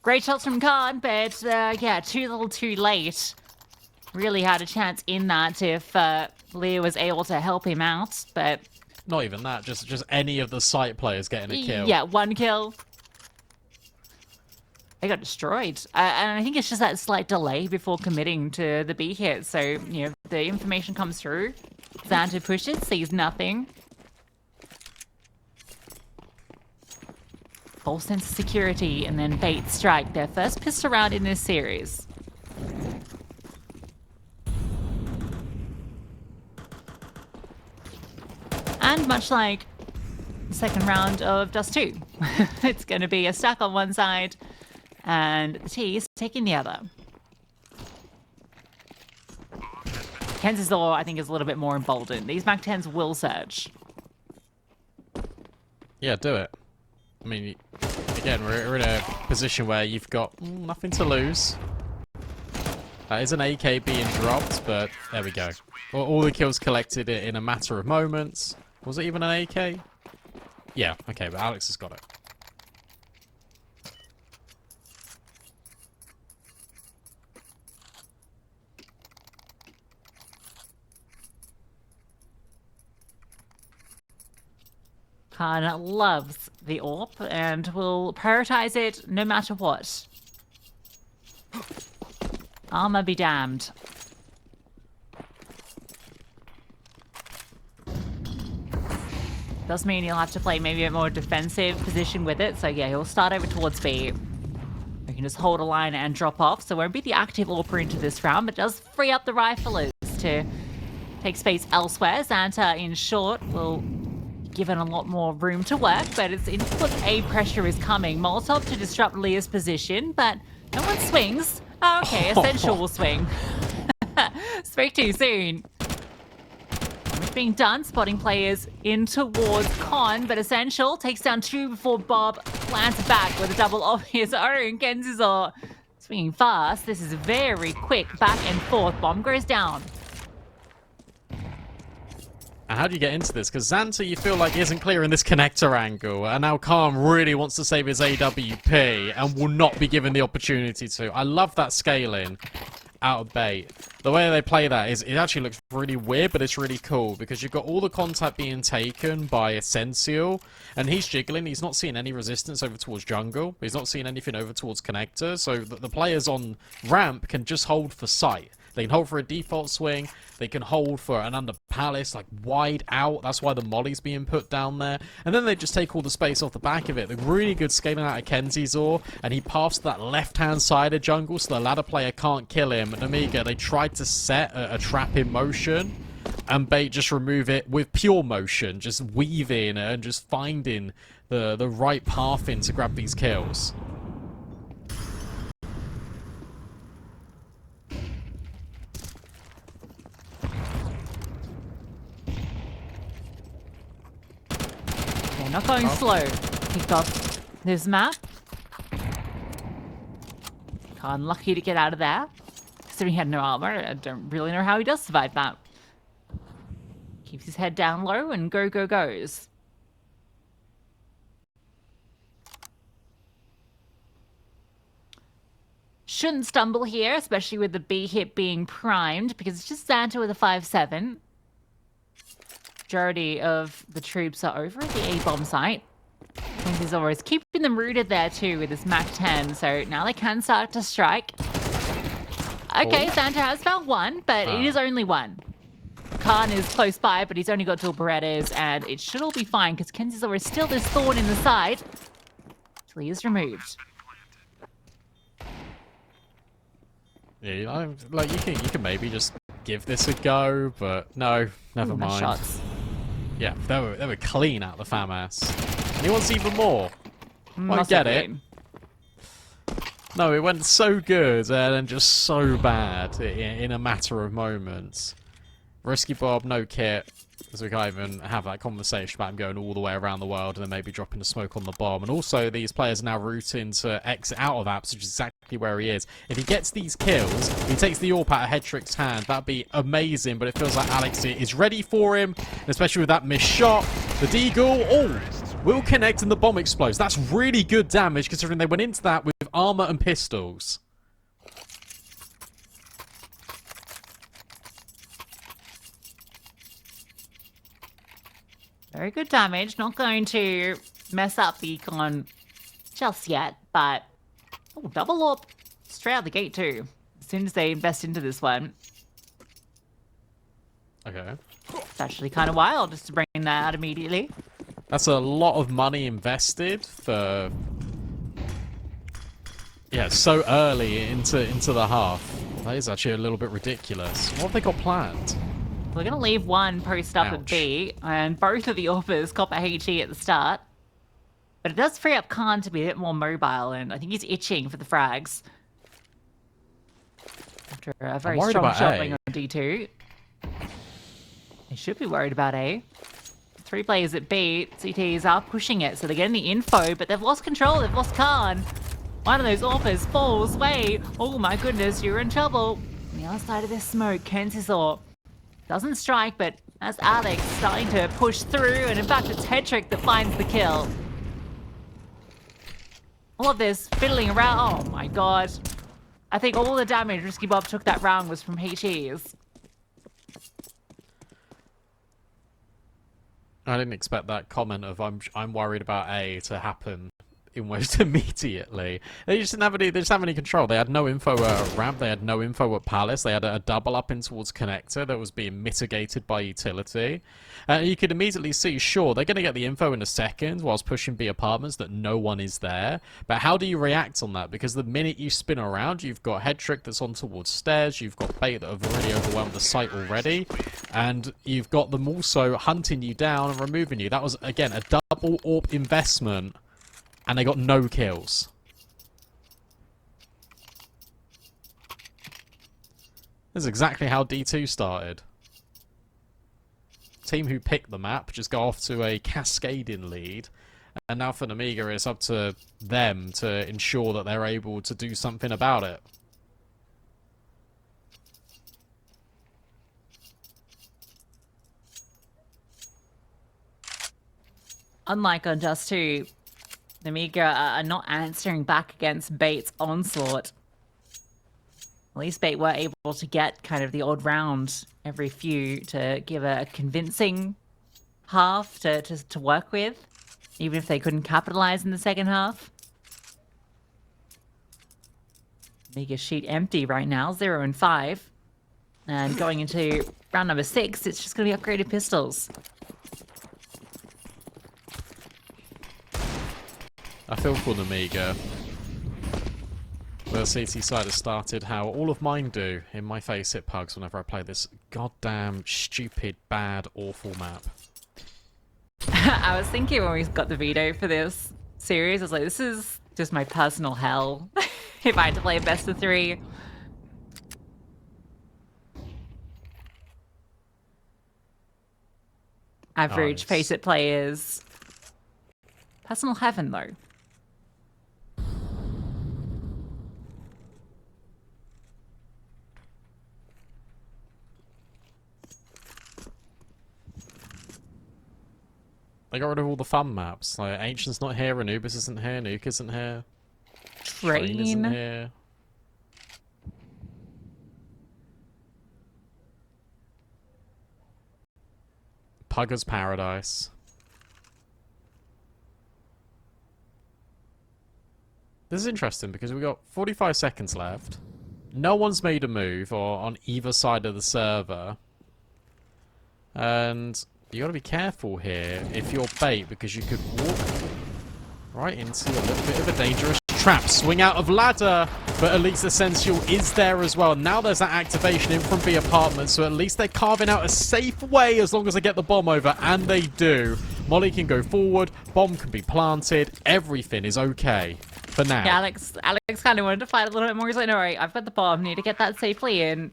Great shots from Khan, but yeah, too little too late. Really had a chance in that if Leah was able to help him out, but... Not even that, just any of the site players getting a kill. Yeah, 1 kill. They got destroyed. And I think it's just that slight delay before committing to the B hit. So, you know, the information comes through. Xanta pushes, sees nothing. false sense of security, and then bait strike their first pistol round in this series. And much like the second round of Dust 2, it's going to be a stack on one side and the T's taking the other. Kansas Law, I think, is a little bit more emboldened. These Mac 10s will surge. Yeah, do it. I mean, again, we're in a position where you've got nothing to lose. That is an AK being dropped, but there we go. All the kills collected in a matter of moments. Was it even an AK? Yeah, okay, but Alex has got it. Khan loves the AWP and will prioritize it no matter what. Armor be damned. Does mean he'll have to play maybe a more defensive position with it. So yeah, he'll start over towards B. We can just hold a line and drop off. So won't be the active AWPer into this round, but does free up the riflers to take space elsewhere. Xanta in short will given a lot more room to work, but it's input A pressure is coming. Molotov to disrupt Leah's position, but no one swings. Oh, okay, Essential will swing. Spoke too soon. It's being done, spotting players in towards Con, but Essential takes down 2 before Bob lands back with a double of his own. Kenzizor swinging fast. This is very quick, back and forth. Bomb goes down. How do you get into this? Because Xanta, you feel like isn't clear in this connector angle, and now Khan really wants to save his AWP and will not be given the opportunity to. I love that scaling out of bait. The way they play that is, it actually looks really weird, but it's really cool, because you've got all the contact being taken by Essential, and he's jiggling. He's not seeing any resistance over towards jungle. He's not seeing anything over towards connector, so the players on ramp can just hold for sight. They can hold for a default swing. They can hold for an under palace, like wide out. That's why the molly's being put down there. And then they just take all the space off the back of it. They're really good scaling out of Kenzizor. And he paths that left-hand side of jungle, so the ladder player can't kill him. And Nemiga, they tried to set a trap in motion. And bait just remove it with pure motion. Just weaving and just finding the right path in to grab these kills. Not going slow. Kicked off this map. Unlucky to get out of there. Considering he had no armor, I don't really know how he does survive that. Keeps his head down low and goes. Shouldn't stumble here, especially with the B hit being primed, because it's just Xanta with a 5-7. Majority of the troops are over at the A-bomb site. He's always keeping them rooted there too with his Mac 10, so now they can start to strike. Okay, Xanta has found one, but it is only one. Khan is close by, but he's only got dual Berettas, and it should all be fine because Kenzizor is still this thorn in the side until he is removed. Yeah, like you can maybe just give this a go, but no, never mind. Shots. Yeah, they were clean out the FAMAS. And he wants even more. I get it. No, it went so good and then just so bad in a matter of moments. Risky Bob, no kit, because we can't even have that conversation about him going all the way around the world and then maybe dropping the smoke on the bomb. And also, these players are now rooting to exit out of apps, which is exactly where he is. If he gets these kills, he takes the AWP out of Headtrick's hand. That'd be amazing, but it feels like Alex is ready for him, especially with that missed shot. The Deagle, will connect and the bomb explodes. That's really good damage, considering they went into that with armor and pistols. Very good damage. Not going to mess up the econ just yet, but double AWP straight out the gate too. As soon as they invest into this one. Okay. It's actually kind of wild just to bring that out immediately. That's a lot of money invested for Yeah, so early into the half. That is actually a little bit ridiculous. What have they got planned? We're going to leave one post up at Ouch. B, and both of the offers cop a HE at the start. But it does free up Khan to be a bit more mobile, and I think he's itching for the frags. After a very worried strong about shot A. being on D2. They should be worried about A. 3 players at B, CTs are pushing it, so they're getting the info, but they've lost control, they've lost Khan. One of those offers falls way. Oh my goodness, you're in trouble. On the other side of this smoke, Kensizor doesn't strike, but as Alex starting to push through, and in fact it's Hetrick that finds the kill. All of this fiddling around, oh my god. I think all the damage Risky Bob took that round was from HEs. I didn't expect that comment of I'm worried about A to happen almost immediately. They just didn't have any control. They had no info at ramp, they had no info at Palace, they had a double up in towards connector that was being mitigated by utility. And you could immediately see, sure, they're going to get the info in a second whilst pushing B apartments that no one is there. But how do you react on that? Because the minute you spin around, you've got Hetrick that's on towards stairs, you've got Bait that have already overwhelmed the site already, and you've got them also hunting you down and removing you. That was, again, a double AWP investment. And they got no kills. This is exactly how D2 started. Team who picked the map just go off to a cascading lead. And now for Nemiga, it's up to them to ensure that they're able to do something about it. Unlike on Dust2, Nemiga are not answering back against Bait's onslaught. At least Bait were able to get kind of the odd round every few to give a convincing half to work with, even if they couldn't capitalize in the second half. Nemiga's sheet empty right now, 0 and 5. And going into round number 6, it's just going to be upgraded pistols. I feel for Nemiga. The CT side has started how all of mine do. In my face it pugs whenever I play this goddamn stupid, bad, awful map. I was thinking when we got the veto for this series, I was like, this is just my personal hell if I had to play a best of 3. Average Nice. face it players. Personal heaven though. They got rid of all the fun maps. Like Ancient's not here, Anubis isn't here, Nuke isn't here, Train isn't Train. here. Pugger's Paradise. This is interesting because we've got 45 seconds left. No one's made a move or on either side of the server. And you got to be careful here if you're Bait, because you could walk right into a little bit of a dangerous trap. Swing out of ladder, but at least Essential is there as well. Now there's that activation in from B apartment, so at least they're carving out a safe way as long as they get the bomb over, and they do. Molly can go forward, bomb can be planted, everything is okay for now. Yeah, Alex kind of wanted to fight a little bit more. He's like, no, right, I've got the bomb, need to get that safely in.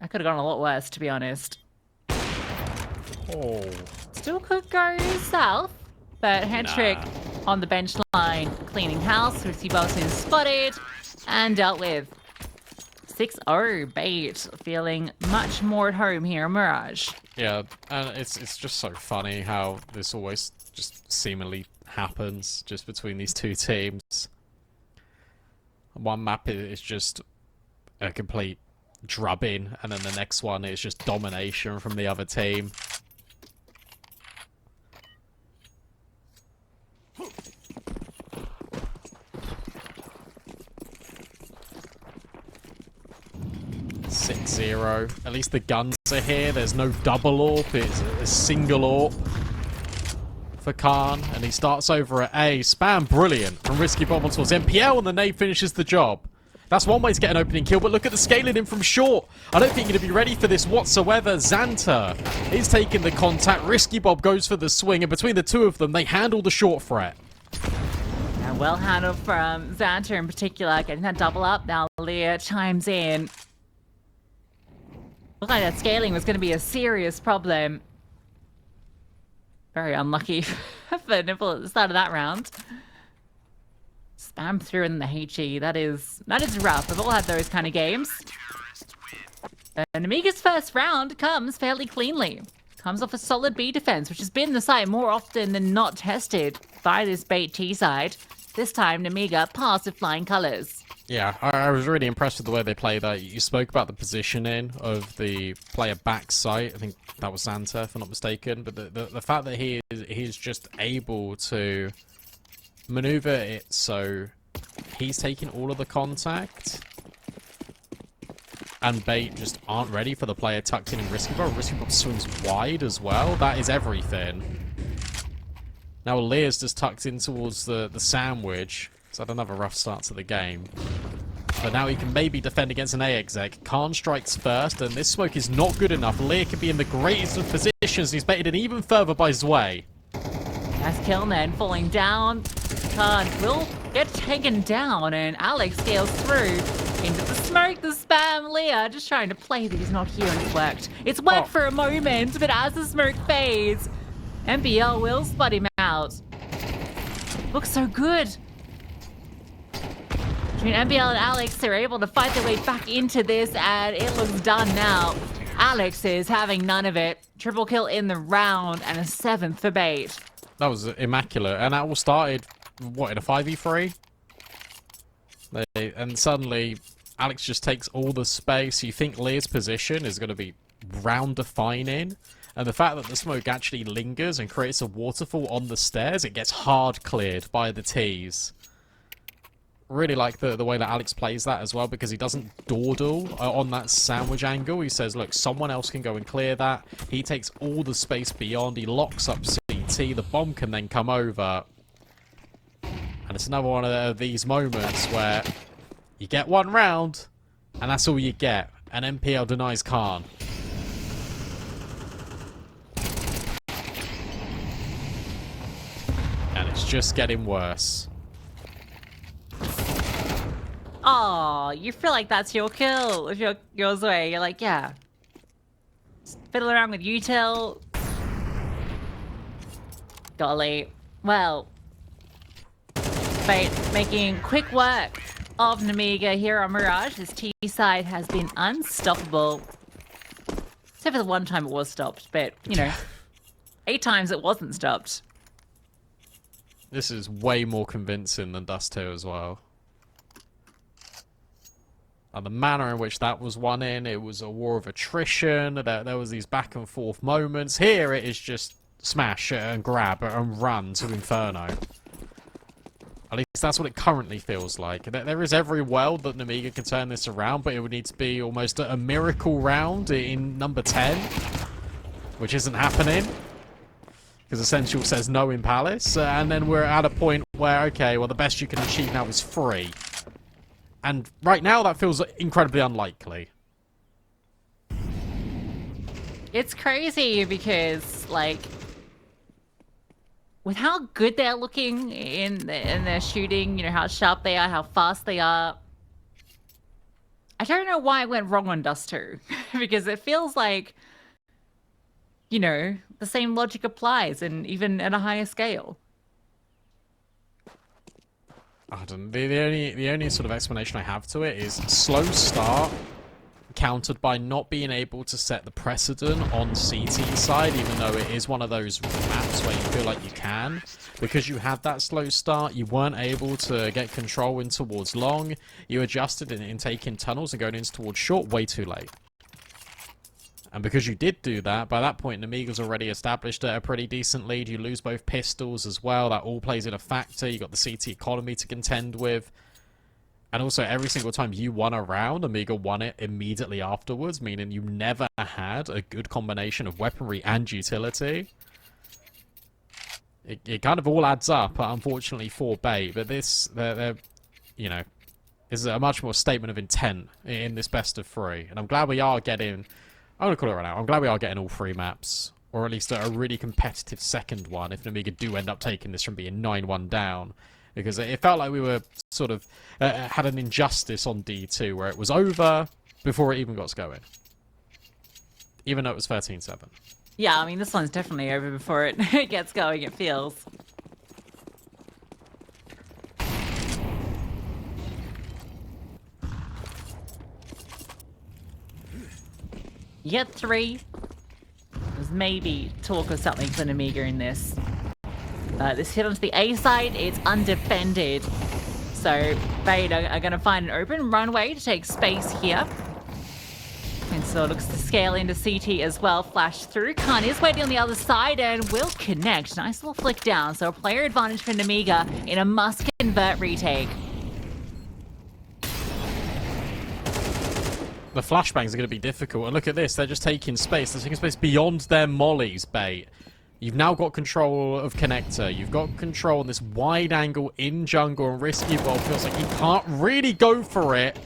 That could have gone a lot worse, to be honest. Oh. Still could go south, but Hetrick on the bench line, cleaning house. Risky Boss is spotted and dealt with. 6-0 Bait, feeling much more at home here in Mirage. Yeah, and it's just so funny how this always just seemingly happens just between these two teams. One map is just a complete drubbing, and then the next one is just domination from the other team. .0. At least the guns are here. There's no double AWP. It's a single AWP. for Khan, and he starts over at A. Spam, brilliant, from Risky Bomb on towards MPL, and the nade finishes the job. That's one way to get an opening kill, but look at the scaling in from short. I don't think you're going to be ready for this whatsoever. Xanta is taking the contact. Risky Bob goes for the swing, and between the two of them, they handle the short threat. And well handled from Xanta in particular, getting that double up. Now Leah chimes in. Looked like that scaling was going to be a serious problem. Very unlucky for Nipple at the start of that round. Spam through in the HE. That is rough. We've all had those kind of games. And Nemiga's first round comes fairly cleanly. Comes off a solid B defense, which has been the site more often than not tested by this bait T side. This time, Nemiga passed with flying colours. Yeah, I was really impressed with the way they played that. You spoke about the positioning of the player back site. I think that was Xanta, if I'm not mistaken. But the fact that he's just able to maneuver it so he's taking all of the contact, and bait just aren't ready for the player tucked in Risky Bob. Risky Bob swings wide as well. That is everything. Now Lear's just tucked in towards the sandwich. He's had another rough start to the game. But now he can maybe defend against an A exec. Khan strikes first, and this smoke is not good enough. Lear could be in the greatest of positions. He's baited in even further by Zwei. Nice kill then, falling down. Khan will get taken down, and Alex scales through into the smoke. The spam Leah just trying to play that he's not here, and it's worked. It's worked for a moment, but as the smoke fades, MBL will spot him out. Looks so good. Between MBL and Alex, they're able to fight their way back into this, and it looks done now. Alex is having none of it. Triple kill in the round, and a 7th for bait. That was immaculate, and that all started, what, in a 5v3? And suddenly, Alex just takes all the space. You think Lear's position is going to be round-defining, and the fact that the smoke actually lingers and creates a waterfall on the stairs, it gets hard cleared by the T's. Really like the way that Alex plays that as well, because he doesn't dawdle on that sandwich angle. He says, look, someone else can go and clear that. He takes all the space beyond. He locks up CT. The bomb can then come over. And it's another one of these moments where you get one round, and that's all you get. And MPL denies Khan. And it's just getting worse. Oh, you feel like that's your kill. If you're yours away, you're like, yeah. Just fiddle around with util. Golly. Well, Fate making quick work of Nemiga here on Mirage. This T side has been unstoppable. Except for the one time it was stopped, but, you know, 8 times it wasn't stopped. This is way more convincing than Dust2 as well. And the manner in which that was won in, it was a war of attrition. There was these back and forth moments. Here it is just smash and grab and run to Inferno. At least that's what it currently feels like. There is every world that Nemiga can turn this around, but it would need to be almost a miracle round in number 10, which isn't happening, because Essential says no in Palace. And then we're at a point where, okay, well, the best you can achieve now is 3. And right now, that feels incredibly unlikely. It's crazy because, like, with how good they're looking in their shooting, you know, how sharp they are, how fast they are, I don't know why I went wrong on Dust2. Because it feels like, you know, the same logic applies, and even at a higher scale. I don't know. The only sort of explanation I have to it is slow start countered by not being able to set the precedent on CT side, even though it is one of those maps where you feel like you can. Because you had that slow start, you weren't able to get control in towards long. You adjusted in taking tunnels and going in towards short way too late. And because you did do that, by that point, Nemiga's already established a pretty decent lead. You lose both pistols as well. That all plays in a factor. You got the CT economy to contend with. And also, every single time you won a round, Nemiga won it immediately afterwards, meaning you never had a good combination of weaponry and utility. it kind of all adds up, unfortunately, for Bait. But they're you know, is a much more statement of intent in this best of 3. And I'm glad we are getting, I'm going to call it right now, I'm glad we are getting all 3 maps. Or at least a really competitive second one, if Nemiga do end up taking this from being 9-1 down. Because it felt like we were sort of, had an injustice on D2, where it was over before it even got going. Even though it was 13-7. Yeah, I mean, this one's definitely over before it gets going, it feels. Yet 3. There's maybe talk of something for Nemiga in this. This hit onto the A side, it's undefended. So Bait are going to find an open runway to take space here. And so it looks to scale into CT as well. Flash through. Khan is waiting on the other side and will connect. Nice little flick down. So a player advantage for Nemiga in a must-convert retake. The flashbangs are going to be difficult. And look at this. They're just taking space. They're taking space beyond their mollies, Bait. You've now got control of Connector. You've got control on this wide angle in jungle. And Risky Bob feels like he can't really go for it.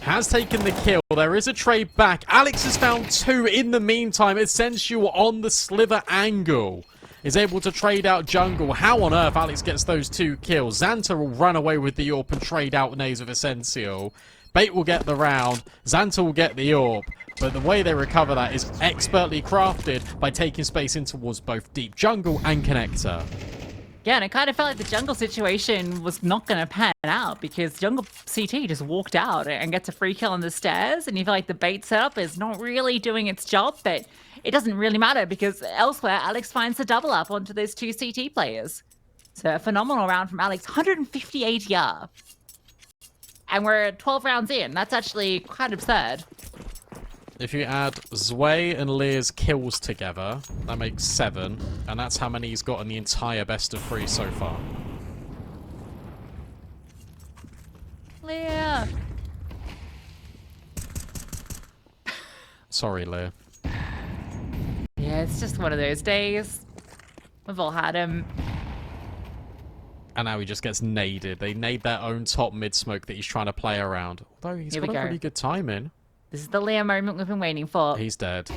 Has taken the kill. There is a trade back. Alex has found 2 in the meantime. Essential on the sliver angle is able to trade out jungle. How on earth Alex gets those 2 kills? Xanta will run away with the AWP and trade out Nays with Essential. Bait will get the round. Xanta will get the AWP. But the way they recover that is expertly crafted by taking space in towards both deep jungle and Connector. Yeah, and it kind of felt like the jungle situation was not going to pan out because jungle CT just walked out and gets a free kill on the stairs, and you feel like the Bait setup is not really doing its job, but it doesn't really matter because elsewhere, Alex finds the double up onto those 2 CT players. So a phenomenal round from Alex, 158 YAR. And we're 12 rounds in. That's actually quite absurd. If you add Zwei and Lear's kills together, that makes 7, and that's how many he's got in the entire best of 3 so far. Lear! Sorry, Lear. Yeah, it's just one of those days. We've all had him. And now he just gets naded. They nade their own top mid-smoke that he's trying to play around. Although he's got a pretty good timing. This is the Lear moment we've been waiting for. He's dead.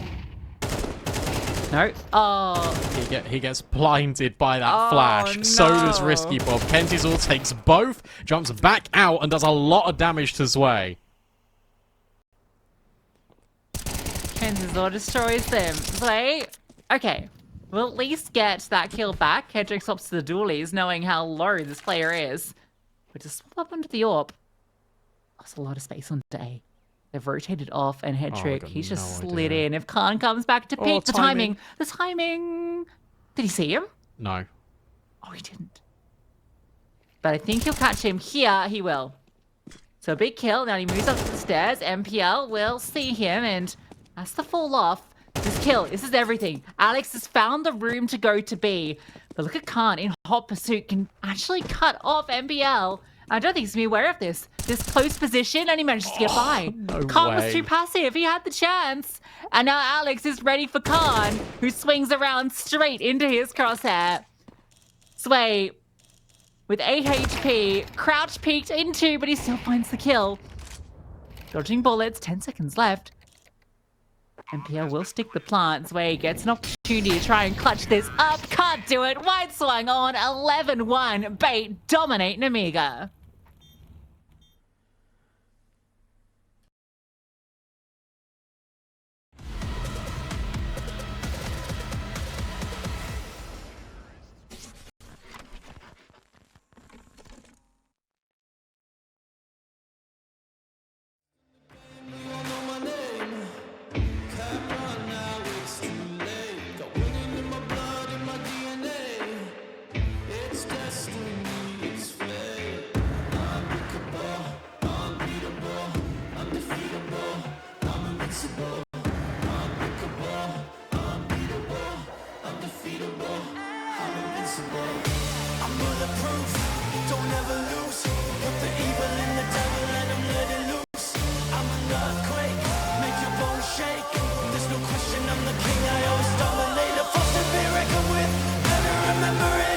No. Oh. He gets blinded by that flash. No. So does Risky Bob. Kentizor takes both, jumps back out, and does a lot of damage to Zwei. Kentizor destroys them. Zwei, okay. We'll at least get that kill back. Hedrick swaps to the dualies, knowing how low this player is. We just swap up onto the AWP. Lost a lot of space onto A. They've rotated off, and Hedrick, he's just slid in. If Khan comes back to peek, the timing. Did he see him? No. Oh, he didn't. But I think he'll catch him here. He will. So a big kill. Now he moves up to the stairs. MPL will see him, and that's the fall off. This kill, this is everything. Alex has found the room to go to B. But look at Khan in hot pursuit can actually cut off MPL. I don't think he's going to be aware of this. This close position, and he manages to get by. No Khan way. was too passive. He had the chance. And now Alex is ready for Khan, who swings around straight into his crosshair. Zwei, with 8 HP, crouch peeked into, but he still finds the kill. Dodging bullets, 10 seconds left. MPL will stick the plants where he gets an opportunity to try and clutch this up. Can't do it. Wide swung on 11-1. Bait dominate Nemiga. There's no question I'm the king, I always dominate. A force to be reckoned with, better remember it.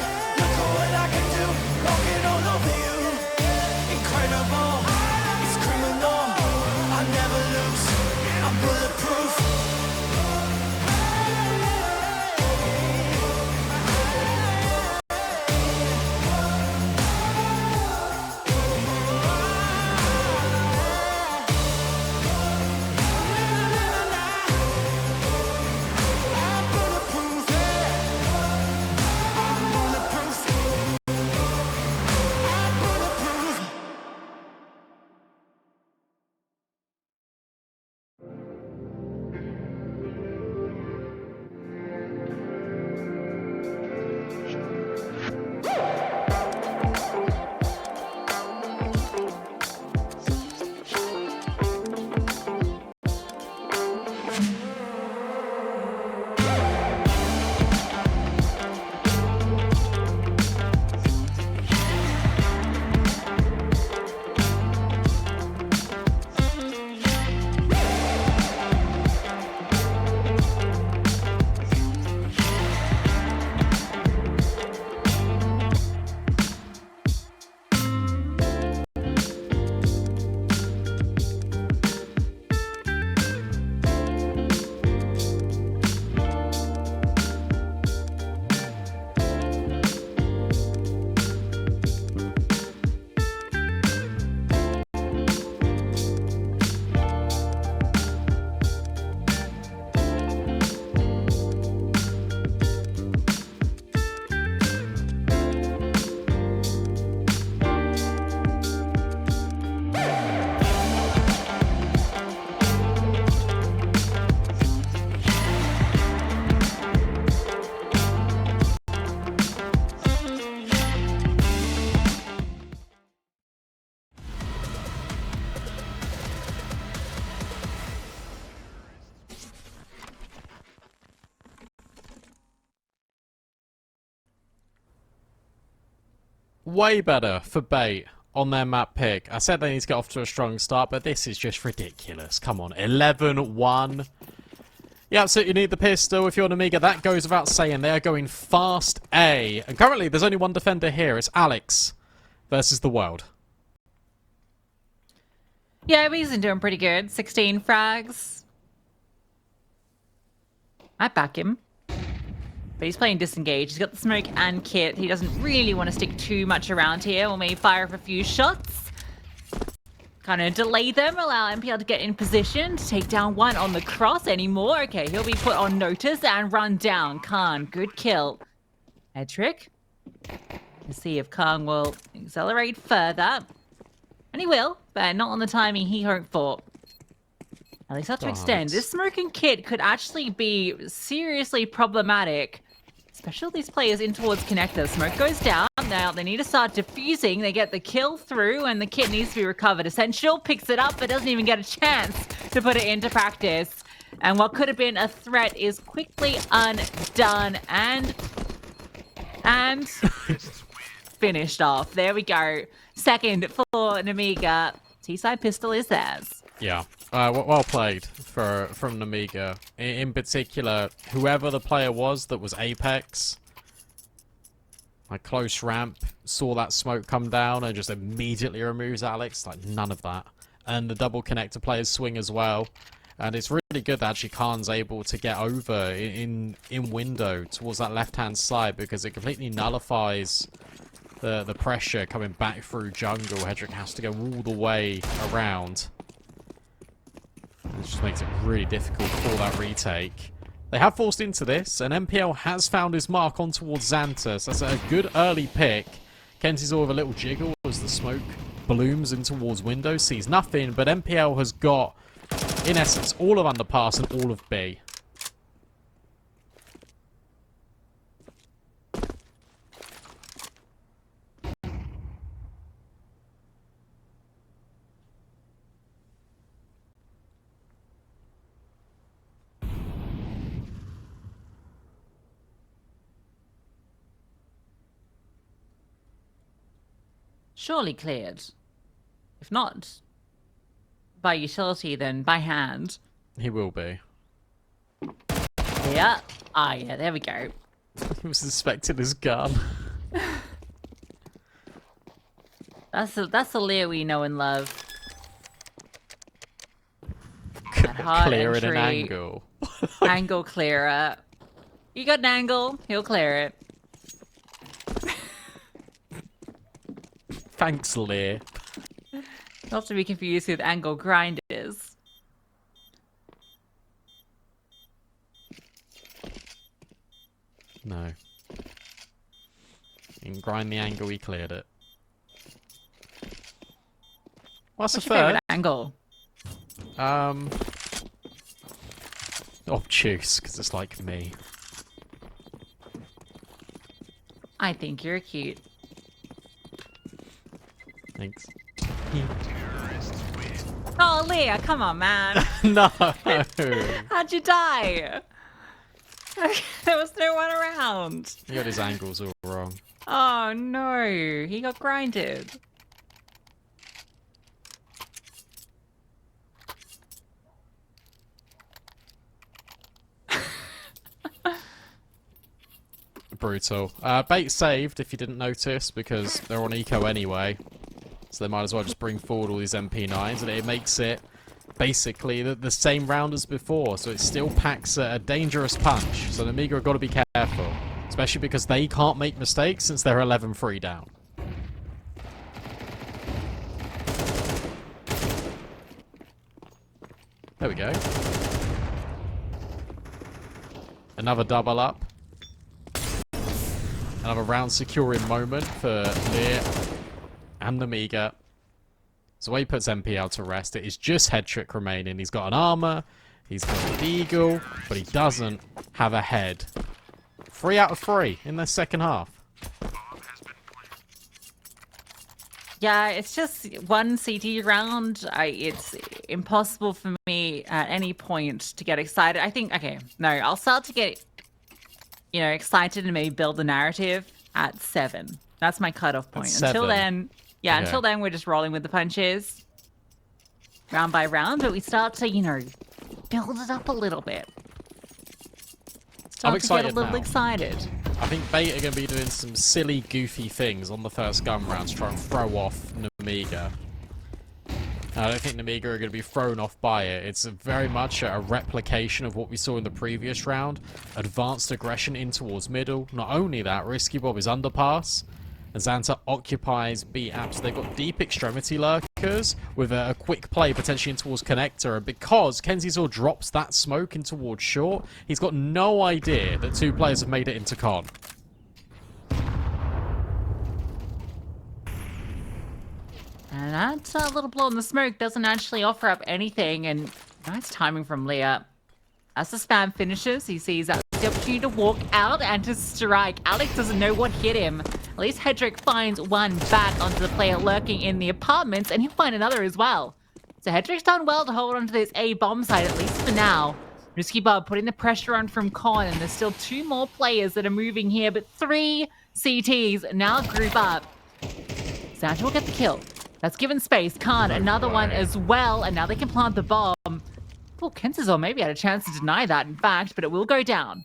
way better for bait on their map pick. I said they need to get off to a strong start, but this is just ridiculous. Come on, 11-1. You absolutely need the pistol if you're Nemiga. That goes without saying. They are going fast A. And currently, there's only one defender here. It's Alex versus the world. Yeah, but he's been doing pretty good. 16 frags. I back him. But he's playing disengaged. He's got the smoke and kit. He doesn't really want to stick too much around here. Or maybe fire off a few shots. Kind of delay them, allow MPL to get in position to take down one on the cross anymore. Okay, he'll be put on notice and run down. Khan, good kill. Head trick. Let's see if Khan will accelerate further. And he will, but not on the timing he hoped for. At least have to extend. This smoking kit could actually be seriously problematic. Especially these players in towards connector. Smoke goes down. Now they need to start defusing. They get the kill through and the kit needs to be recovered. Essential picks it up but doesn't even get a chance to put it into practice. And what could have been a threat is quickly undone and finished off. There we go. Second for Nemiga. T-side pistol is theirs. Yeah, well played from Nemiga. In particular, whoever the player was that was Apex, like close ramp, saw that smoke come down and just immediately removes Alex. Like none of that. And the double connector players swing as well. And it's really good that actually Khan's able to get over in window towards that left-hand side because it completely nullifies the pressure coming back through jungle. Hedrick has to go all the way around. It just makes it really difficult for that retake. They have forced into this, and MPL has found his mark on towards Xantus. That's a good early pick. Kenzie's all with a little jiggle as the smoke blooms in towards window. Sees nothing, but MPL has got, in essence, all of underpass and all of B. Surely cleared. If not by utility, then by hand. He will be. Yeah. Ah, yeah, there we go. He was suspecting his gun. That's the Leo we know and love. That hard Clear at an entry, angle. angle clearer. You got an angle, he'll clear it. Thanks, Lear. Not to be confused with angle grinders. No. You can grind the angle, he cleared it. What's the your third? favorite angle? Obtuse, because it's like me. I think you're cute. Thanks. Oh, Leah, come on, man. No! How'd you die? There was no one around. He got his angles all wrong. Oh, no. He got grinded. Brutal. Bait saved, if you didn't notice, because they're on eco anyway. So they might as well just bring forward all these MP9s, and it makes it basically the same round as before. So it still packs a dangerous punch. So Nemiga have got to be careful, especially because they can't make mistakes since they're 11-3 down. There we go. Another double up. Another round securing moment for Lear and Nemiga. So he puts MPL to rest. It is just head trick remaining. He's got an armor. He's got an eagle. But he doesn't have a head. 3 out of 3 in the second half. Yeah, it's just one CT round. It's impossible for me at any point to get excited. I think, okay, no, I'll start to get, excited and maybe build the narrative at 7. That's my cutoff point. That's Until 7. then, yeah, Okay. until then we're just rolling with the punches. Round by round, but we start to, you know, build it up a little bit. Start to get a excited little now. excited. I think Bait are going to be doing some silly, goofy things on the first gun round to try and throw off Nemiga. I don't think Nemiga are going to be thrown off by it. It's very much a replication of what we saw in the previous round. Advanced aggression in towards middle. Not only that, Risky Bob is underpass. And Xanta occupies B apps. So they've got deep extremity lurkers with a quick play potentially in towards connector. And because Kenzie's drops that smoke in towards short, he's got no idea that 2 players have made it into con. And that little blow in the smoke doesn't actually offer up anything. And nice timing from Leah. As the spam finishes, he sees that's the opportunity to walk out and to strike. Alex doesn't know what hit him. At least Hedrick finds one back onto the player lurking in the apartments, and he'll find another as well. So Hedrick's done well to hold onto this A bomb site, at least for now. Risky Bob putting the pressure on from Con, and there's still 2 more players that are moving here, but 3 CTs now group up. Xanta will get the kill. That's given space. Khan, another one as well, and now they can plant the bomb. Oh, Kenzazor maybe had a chance to deny that, in fact, but it will go down.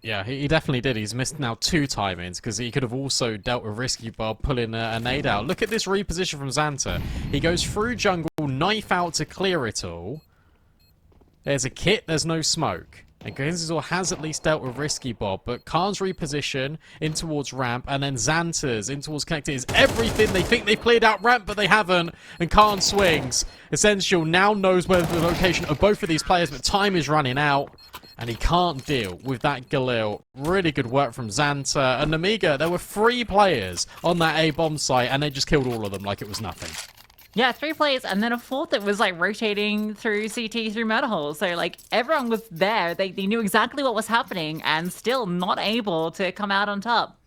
Yeah, he definitely did. He's missed now 2 timings because he could have also dealt with Risky Bob pulling a nade out. Look at this reposition from Xanta. He goes through jungle, knife out to clear it all. There's a kit, there's no smoke. And Kenzazor has at least dealt with Risky Bob, but Khan's reposition in towards ramp, and then Xanta's in towards connector is everything. They think they've cleared out ramp, but they haven't. And Khan swings. Essential now knows where the location of both of these players, but time is running out. And he can't deal with that Galil. Really good work from Xanta. And Nemiga, there were 3 players on that A bomb site, and they just killed all of them like it was nothing. Yeah, 3 players, and then a 4th that was like rotating through CT through meta hole. So like everyone was there. They knew exactly what was happening and still not able to come out on top.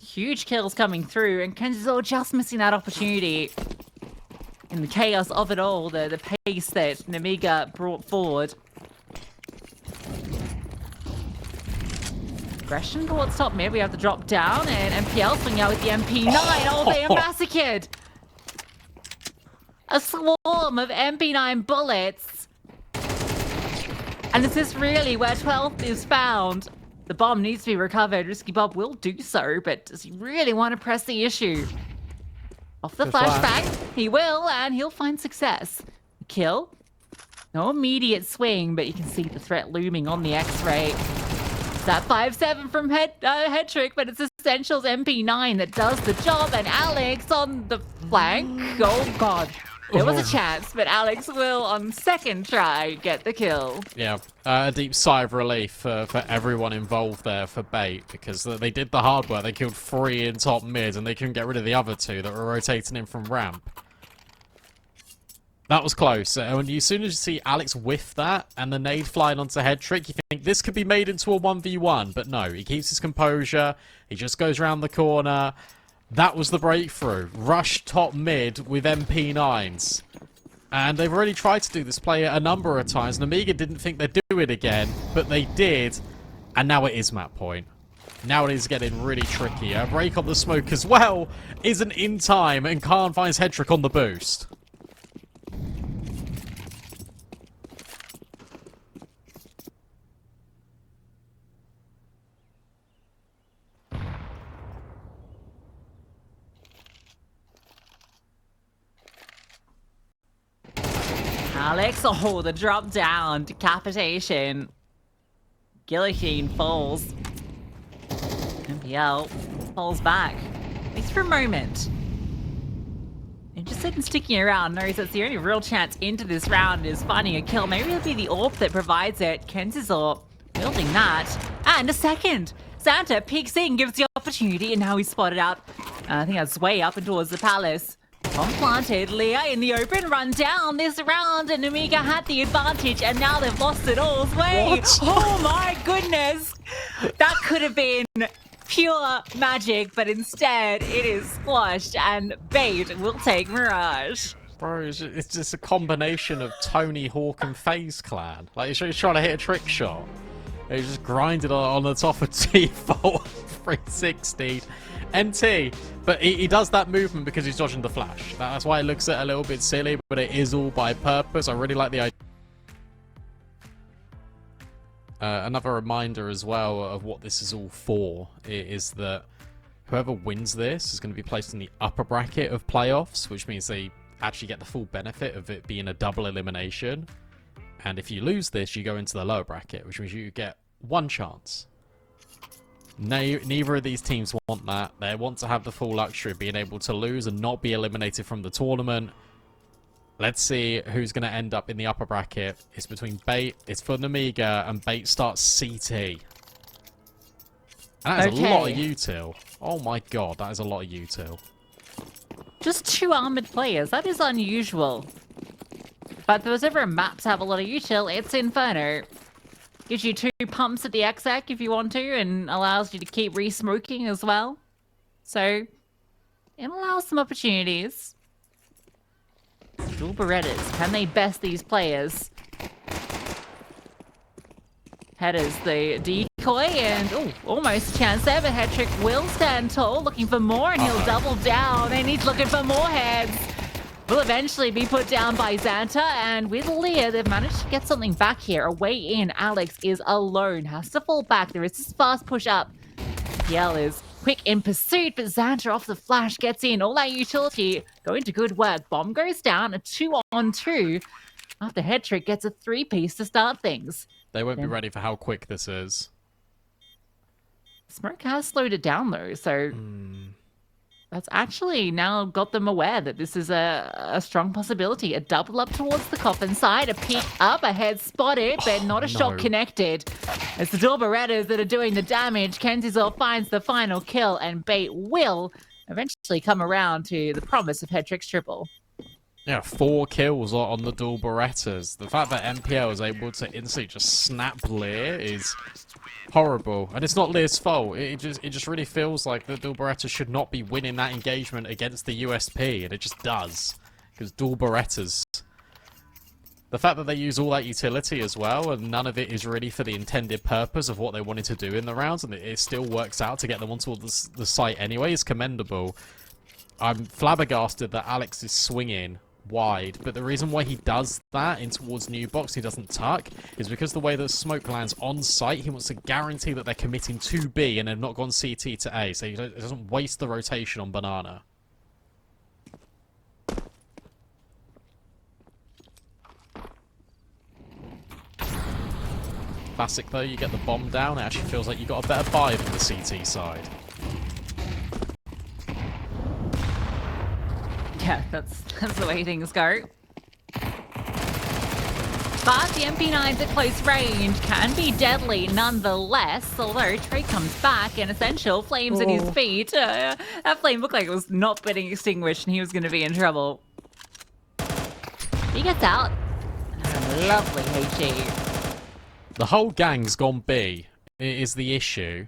Huge kills coming through, and Kenzazor just missing that opportunity. In the chaos of it all, the pace that Nemiga brought forward. Aggression towards top mid. We have to drop down, and MPL swinging out with the MP9. Oh, they are massacred. A swarm of MP9 bullets. And is this really where 12th is found? The bomb needs to be recovered. Risky Bob will do so, but does he really want to press the issue? Off the Good flash. flashbang, he will, and he'll find success. Kill. No immediate swing, but you can see the threat looming on the X-ray. It's that 5-7 from Hedrick, but it's Essentials MP9 that does the job, and Alex on the flank. Oh god, there was a chance, but Alex will, on second try, get the kill. Yeah, a deep sigh of relief for everyone involved there for Bait, because they did the hard work. They killed 3 in top mid, and they couldn't get rid of the other 2 that were rotating in from ramp. That was close. And as soon as you see Alex whiff that, and the nade flying onto Hedrick, you think this could be made into a 1v1, but no, he keeps his composure, he just goes around the corner. That was the breakthrough. Rush top mid with MP9s. And they've already tried to do this play a number of times. Nemiga didn't think they'd do it again, but they did. And now it is map point. Now it is getting really tricky. A break on the smoke as well isn't in time, and Khan finds Hedrick on the boost. Alex, oh, the drop down, decapitation. Guillotine falls. MPL falls back, at least for a moment. Interested in sticking around, knows that's the only real chance into this round is finding a kill. Maybe it'll be the AWP that provides it. Kenzazor building that. And a second. Xanta peeks in, gives the opportunity, and now he's spotted out. I think that's way up and towards the palace. Bomb planted, Leah in the open, run down this round, and Nemiga had the advantage, and now they've lost it all. Wait, oh my goodness! That could have been pure magic, but instead it is squashed, and Bait will take Mirage. Bro, it's just a combination of Tony Hawk and FaZe Clan. Like, he's trying to hit a trick shot. He just grinded on the top of default 360 NT. But he does that movement because he's dodging the flash. That's why it looks a little bit silly, but it is all by purpose. I really like the idea. Another reminder as well of what this is all for is that whoever wins this is going to be placed in the upper bracket of playoffs, which means they actually get the full benefit of it being a double elimination. And if you lose this, you go into the lower bracket, which means you get one chance. Neither of these teams want that. They want to have the full luxury of being able to lose and not be eliminated from the tournament. Let's see who's going to end up in the upper bracket. It's between Bait, it's for Nemiga, and Bait starts CT. And that is a lot of util. Oh my god, that is a lot of util. Just 2 armored players. That is unusual. But if there was ever a map to have a lot of util, it's Inferno. Gives you 2 pumps at the exec if you want to, and allows you to keep re-smoking as well. So, it allows some opportunities. Dual Berettas. Can they best these players? Headers the decoy, and almost a chance there, but Hetrick will stand tall, looking for more, and he'll double down, and he's looking for more heads. Will eventually be put down by Xanta, and with Leah, they've managed to get something back here. Away in, Alex is alone, has to fall back. There is this fast push up. Yell is quick in pursuit, but Xanta off the flash gets in. All that utility going to good work. Bomb goes down, a 2-on-2. After Hetrick gets a 3-piece to start things. They won't be ready for how quick this is. Smoke has slowed it down, though, so... That's actually now got them aware that this is a strong possibility. A double up towards the coffin side, a peek up, a head spotted, but not a shot connected. It's the dual Berettas that are doing the damage. Kenzizor finds the final kill, and Bait will eventually come around to the promise of Hetrick's triple. Yeah, 4 kills on the dual Berettas. The fact that MPL is able to instantly just snap Lear is horrible. And it's not Lear's fault. It just really feels like the dual Berettas should not be winning that engagement against the USP, and it just does. Because dual Berettas. The fact that they use all that utility as well, and none of it is really for the intended purpose of what they wanted to do in the rounds, and it still works out to get them onto the site anyway, is commendable. I'm flabbergasted that Alex is swinging wide, but the reason why he does that in towards new box, he doesn't tuck, is because the way that smoke lands on site, he wants to guarantee that they're committing to B and have not gone CT to A, so he doesn't waste the rotation on banana. Classic though, you get the bomb down, it actually feels like you got a better buy from the CT side. Yeah, that's the way things go. But the MP9s at close range can be deadly nonetheless, although Trey comes back and Essential flames at his feet. That flame looked like it was not getting extinguished and he was going to be in trouble. He gets out. Lovely HE. The whole gang's gone B, is the issue.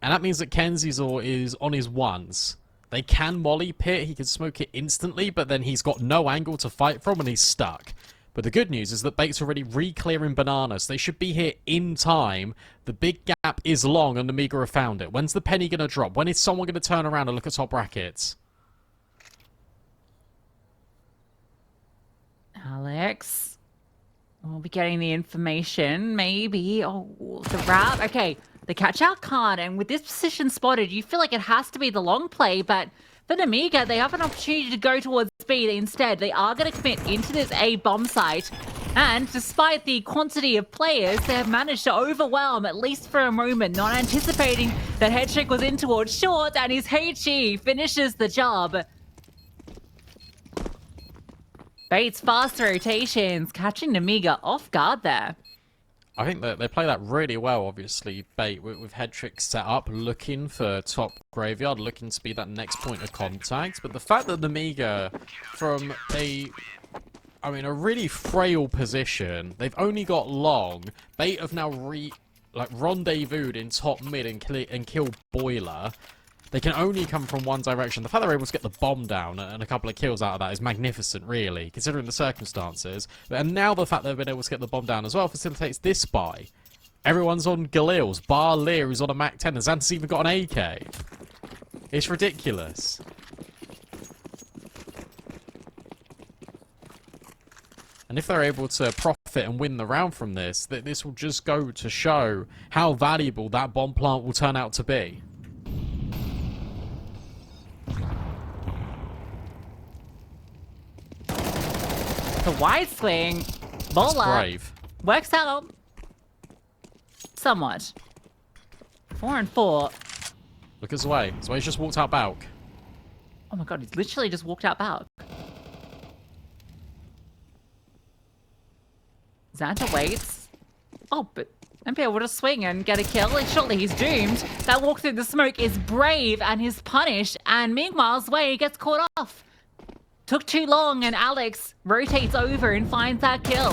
And that means that Kenzizor is on his ones. They can molly pit, he can smoke it instantly, but then he's got no angle to fight from and he's stuck. But the good news is that Bait's already re-clearing bananas. They should be here in time. The big gap is long and Nemiga have found it. When's the penny going to drop? When is someone going to turn around and look at top brackets? Alex. We'll be getting the information, maybe. Oh, the wrap. Okay, the catch-out card, and with this position spotted, you feel like it has to be the long play, but for Nemiga, they have an opportunity to go towards B instead. They are going to commit into this A bomb site, and despite the quantity of players, they have managed to overwhelm, at least for a moment, not anticipating that Hetrick was in towards short, and his HE finishes the job. Bait's fast rotations, catching Nemiga off guard there. I think that they play that really well, obviously, Bait, with Hetrick set up, looking for top graveyard, looking to be that next point of contact. But the fact that Nemiga, from a really frail position, they've only got long. Bait have now rendezvoused in top mid and killed Boiler. They can only come from one direction. The fact they're able to get the bomb down and a couple of kills out of that is magnificent, really, considering the circumstances. And now the fact they've been able to get the bomb down as well facilitates this buy. Everyone's on Galil's. Bar Lear is on a Mac 10, and Xanta's even got an AK. It's ridiculous. And if they're able to profit and win the round from this, this will just go to show how valuable that bomb plant will turn out to be. The wide swing. Bowler. That's brave. Works out. Somewhat. 4 and 4. Look at Zwei. Zwei's just walked out Balk. Oh my god, he's literally just walked out back. Xanta waits. Oh, but MPL would have swing and get a kill. Surely he's doomed. That walk through the smoke is brave and he's punished. And meanwhile, Zwei gets caught off. Took too long and Alex rotates over and finds that kill.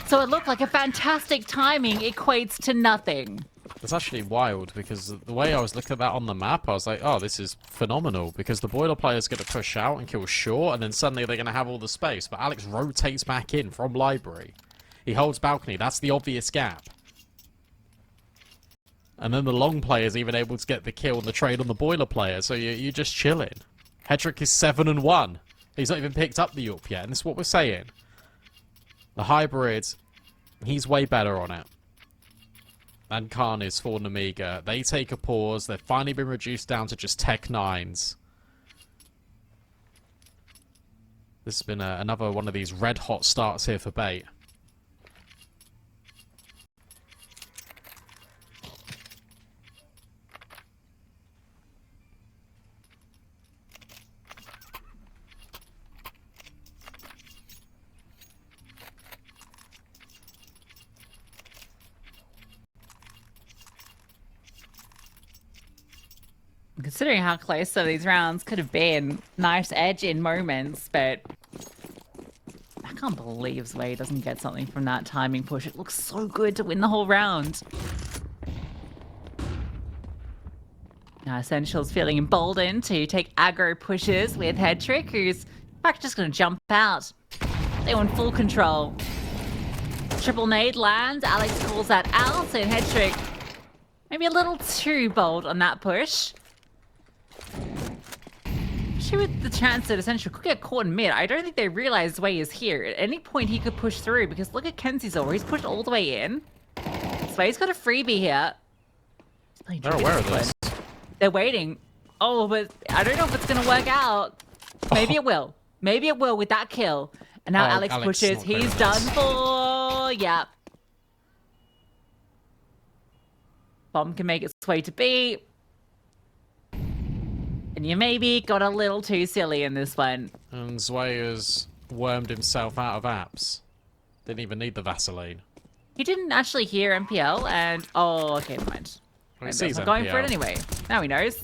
So it looked like a fantastic timing equates to nothing. It's actually wild because the way I was looking at that on the map, I was like, oh, this is phenomenal because the boiler player's going to push out and kill short and then suddenly they're going to have all the space. But Alex rotates back in from library. He holds balcony. That's the obvious gap. And then the long player's even able to get the kill and the trade on the boiler player. So you're just chilling. Hedrick is 7-1. He's not even picked up the UP yet. And this is what we're saying. The hybrid, he's way better on it. And Khan is for Nemiga. They take a pause. They've finally been reduced down to just Tech 9s. This has been another one of these red hot starts here for Bait. Considering how close some of these rounds could have been, nice edge in moments, but I can't believe Zwei doesn't get something from that timing push. It looks so good to win the whole round. Now Essential's feeling emboldened to take aggro pushes with Hedrick, who's in fact just going to jump out. They want full control. Triple nade lands, Alex calls that out, and Hedrick maybe a little too bold on that push. Especially with the chance that Essential could get caught in mid. I don't think they realize Zwei is here. At any point he could push through because look at Kenzie's over. He's pushed all the way in. Zwei's got a freebie here. They're aware of this. They're waiting. Oh, but I don't know if it's going to work out. Maybe it will. Maybe it will with that kill. And now Alex pushes. He's done for. Yeah. Bomb can make its way to B. And you maybe got a little too silly in this one. And Zwei has wormed himself out of apps. Didn't even need the Vaseline. He didn't actually hear MPL and... Oh, okay, never mind. Well, he sees I'm going MPL. for it anyway. Now he knows.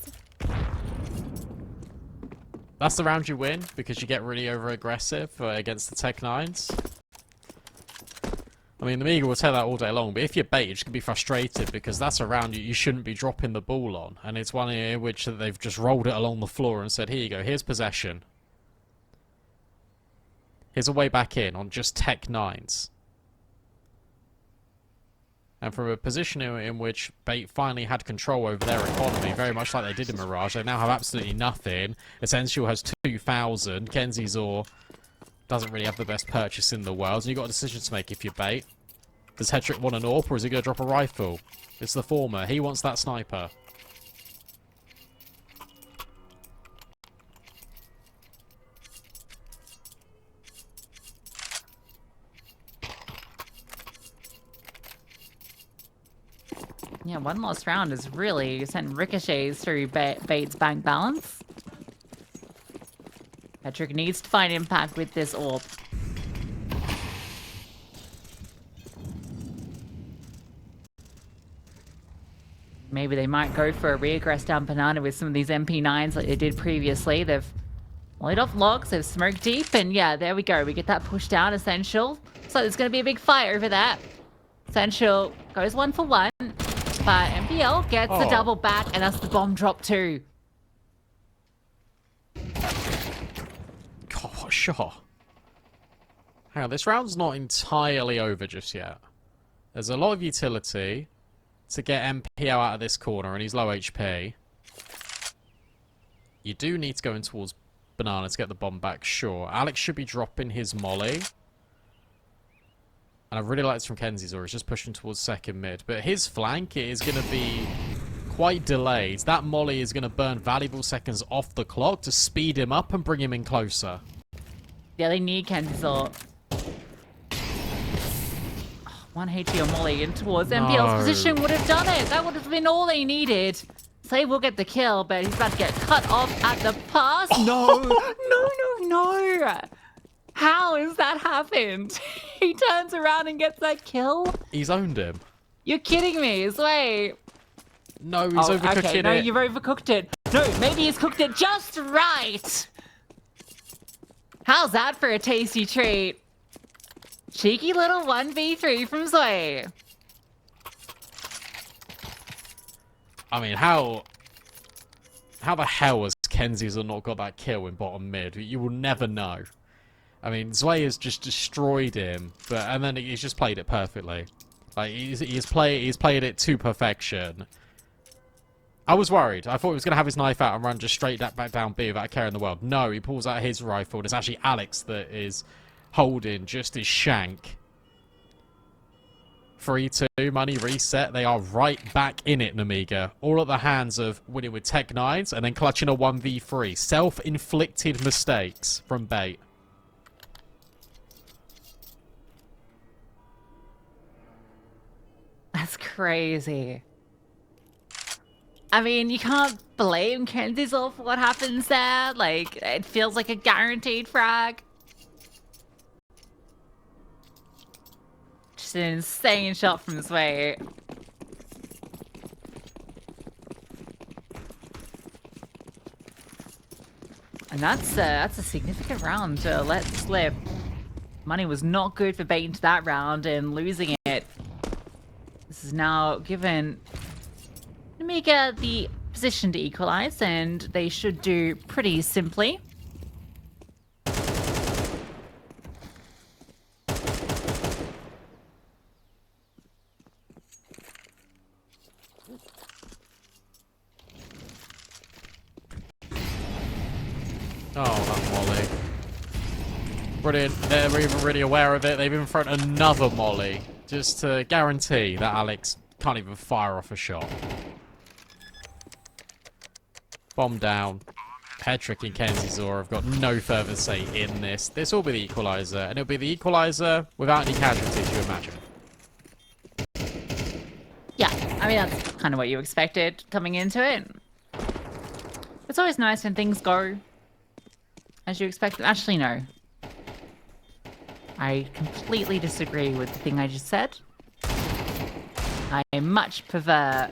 That's the round you win because you get really over-aggressive against the Tech 9s. I mean, the Nemiga will tell that all day long, but if you're bait, you just can be frustrated because that's a round you shouldn't be dropping the ball on. And it's one in which they've just rolled it along the floor and said, here you go, here's possession. Here's a way back in on just Tech 9s. And from a position in which Bait finally had control over their economy, very much like they did in Mirage, they now have absolutely nothing. Essential has 2,000. Kenzie Zor doesn't really have the best purchase in the world. And you've got a decision to make if you're Bait. Does Hedrick want an AWP or is he going to drop a rifle? It's the former. He wants that sniper. Yeah, one last round has really sent ricochets through Bait's bank balance. Hedrick needs to find impact with this AWP. Maybe they might go for a reaggress down banana with some of these MP9s like they did previously. They've laid off logs, they've smoked deep, and yeah, there we go. We get that push down, Essential. So there's going to be a big fight over that. Essential goes 1 for 1, but MPL gets the double back, and that's the bomb drop too. God, what a shot. Hang on, this round's not entirely over just yet. There's a lot of utility. to get MPO out of this corner, and he's low HP. You do need to go in towards Banana to get the bomb back, sure. Alex should be dropping his molly. And I really like this from Kenzie's, or he's just pushing towards second mid. But his flank is going to be quite delayed. That molly is going to burn valuable seconds off the clock to speed him up and bring him in closer. Yeah, they need Kenzie's ult. One HP on molly in towards MPL's position would have done it. That would have been all they needed. Slave will get the kill, but he's about to get cut off at the pass. No, no. How has that happened? He turns around and gets that kill? He's owned him. You're kidding me. Wait. No, he's overcooking okay. it. No, you've overcooked it. No, maybe he's cooked it just right. How's that for a tasty treat? Cheeky little 1v3 from Sway. I mean, how the hell has Kenzie's not got that kill in bottom mid? You will never know. I mean, Zwei has just destroyed him, and then he's just played it perfectly. Like he's played it to perfection. I was worried. I thought he was going to have his knife out and run just straight back down B without a care in the world. No, he pulls out his rifle. And it's actually Alex that is holding just his shank. 3-2, money reset. They are right back in it, Nemiga. All at the hands of winning with Tech 9s and then clutching a 1v3. Self-inflicted mistakes from Bait. That's crazy. I mean, you can't blame Kenzie's ult for what happens there. Like, it feels like a guaranteed frag. Just an insane shot from this way. And that's a significant round to let slip. Money was not good for Bait into that round, and losing it. This is now given Nemiga the position to equalize, and they should do pretty simply. Oh, that molly. Brilliant. They're even really aware of it. They've even thrown another molly just to guarantee that Alex can't even fire off a shot. Bomb down. Patrick and Kenzie Zora have got no further say in this. This will be the equalizer, and it'll be the equalizer without any casualties, you imagine. Yeah, I mean, that's kind of what you expected coming into it. It's always nice when things go as you expect. Actually, no. I completely disagree with the thing I just said. I much prefer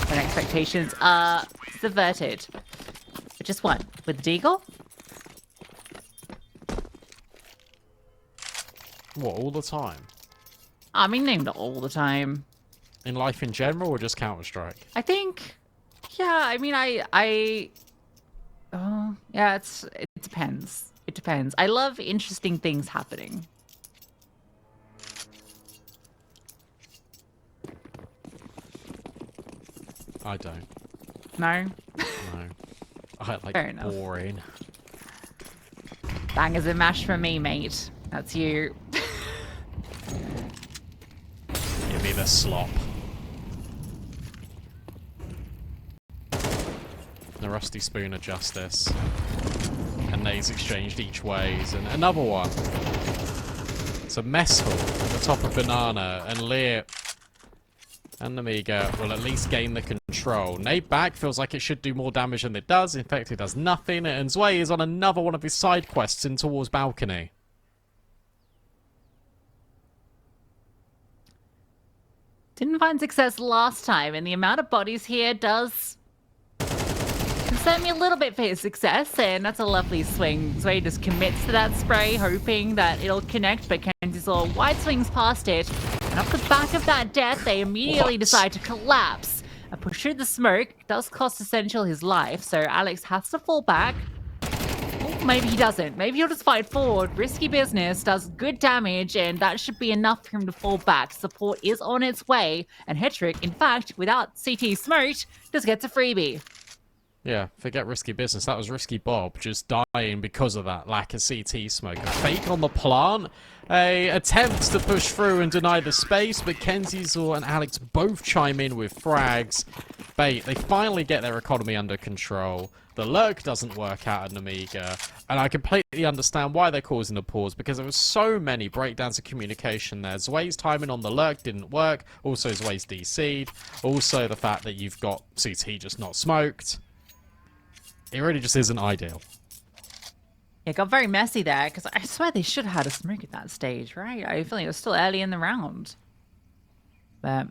when expectations are subverted. But just one, with the deagle. What, all the time? I mean, named all the time. In life in general, or just Counter-Strike? I think, yeah, I mean, oh, yeah, it depends. It depends. I love interesting things happening. I don't. No? No. I like Fair enough. boring. Bangers and mash from me, mate. That's you. Give me the slop. The rusty spoon of justice. And Nays exchanged each ways, and another one. It's a mess hall at the top of Banana, and Lear and Nemiga will at least gain the control. Nade back feels like it should do more damage than it does. In fact, it does nothing, and Zwei is on another one of his side quests in towards balcony. Didn't find success last time, and the amount of bodies here does concern me a little bit for his success, and that's a lovely swing. Zwei just commits to that spray, hoping that it'll connect, but Kenzie's all wide swings past it, and off the back of that death, they immediately decide to collapse. A push through the smoke does cost Essential his life, so Alex has to fall back. Oh, Maybe he doesn't. Maybe he'll just fight forward. Risky business, does good damage, and that should be enough for him to fall back. Support is on its way, and Hetrick, in fact, without CT smoked, just gets a freebie. Yeah, forget risky business. That was risky Bob just dying because of that lack of CT smoke. A fake on the plant. A attempt to push through and deny the space, but Kenzie's and Alex both chime in with frags. Bait, they finally get their economy under control. The lurk doesn't work out at Nemiga, and I completely understand why they're causing a pause, because there were so many breakdowns of communication there. Zway's timing on the lurk didn't work, also Zway's DC'd, also the fact that you've got CT just not smoked. It really just isn't ideal. It got very messy there, because I swear they should have had a smoke at that stage, right? I feel like it was still early in the round. But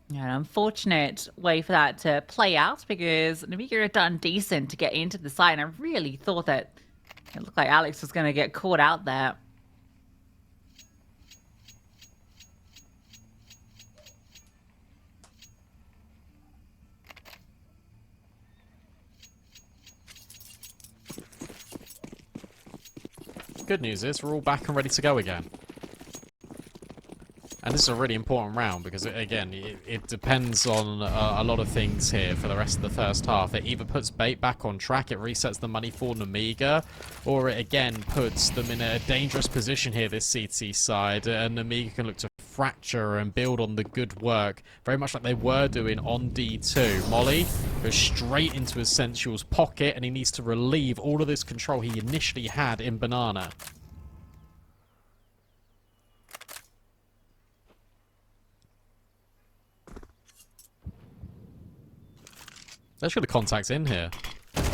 yeah, an unfortunate way for that to play out, because Nemiga had done decent to get into the side, and I really thought that it looked like Alex was going to get caught out there. Good news is we're all back and ready to go again. And this is a really important round because, again, it depends on a lot of things here for the rest of the first half. It either puts Bait back on track, it resets the money for Nemiga, or it again puts them in a dangerous position here, this CT side, and Nemiga can look to fracture and build on the good work, very much like they were doing on D2. Molly goes straight into Essential's pocket, and he needs to relieve all of this control he initially had in Banana. Let's get the contacts in here.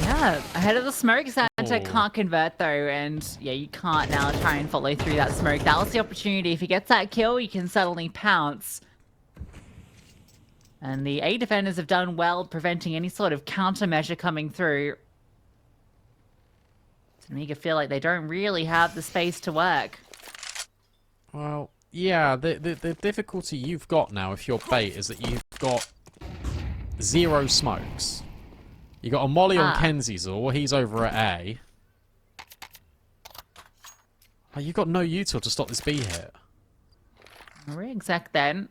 Yeah, ahead of the smoke, Santa Oh. can't convert though, and yeah, you can't now try and follow through that smoke. That was the opportunity. If he gets that kill, you can suddenly pounce. And the A defenders have done well preventing any sort of countermeasure coming through. So Nemiga feel like they don't really have the space to work. Well, yeah, the difficulty you've got now, if you're Bait, is that you've got 0 smokes. You got a molly on Kenzie's, or he's over at A. Oh, you got no util to stop this B hit. Re-exec then.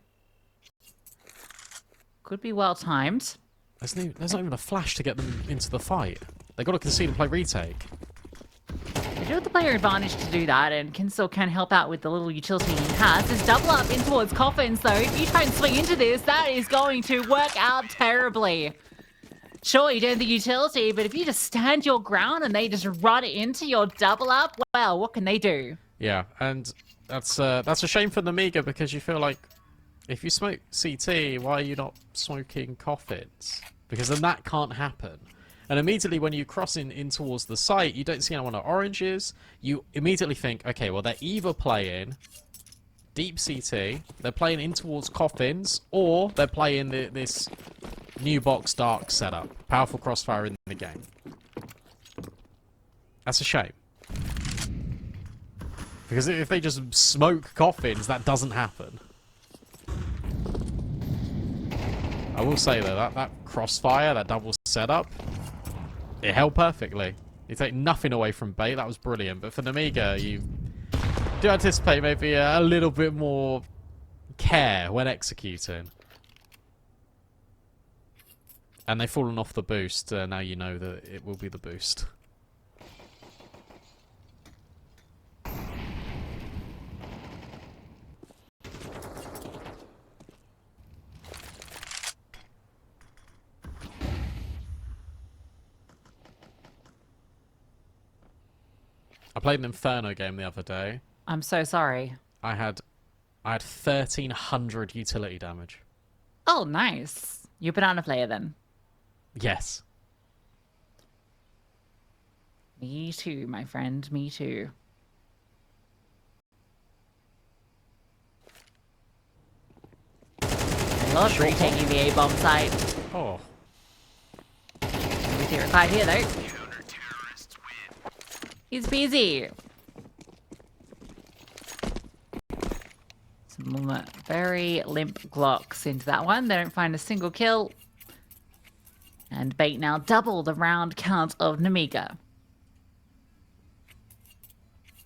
Could be well timed. There's not even a flash to get them into the fight. They got to concede and play retake. They do have the player advantage to do that, and Kinstill can help out with the little utility he has. There's double up in towards Coffins, though. If you try and swing into this, that is going to work out terribly. Sure, you don't have the utility, but if you just stand your ground and they just run into your double up, well, what can they do? Yeah, and that's a shame for Nemiga, because you feel like if you smoke CT, why are you not smoking Coffins? Because then that can't happen. And immediately when you cross in towards the site, you don't see anyone at oranges. You immediately think, okay, well, they're either playing deep CT, they're playing in towards Coffins, or they're playing this new box dark setup. Powerful crossfire in the game. That's a shame. Because if they just smoke Coffins, that doesn't happen. I will say, though, that crossfire, that double setup, it held perfectly. You take nothing away from Bait, that was brilliant. But for Nemiga, you do anticipate maybe a little bit more care when executing. And they've fallen off the boost. Now you know that it will be the boost. I played an Inferno game the other day. I'm so sorry. I had 1,300 utility damage. Oh, nice. You're a banana player then. Yes. Me too, my friend. Me too. I love retaking the A-bomb site. Oh. With your required here, though. He's busy. Some very limp Glocks into that one. They don't find a single kill. And Bait now double the round count of Nemiga.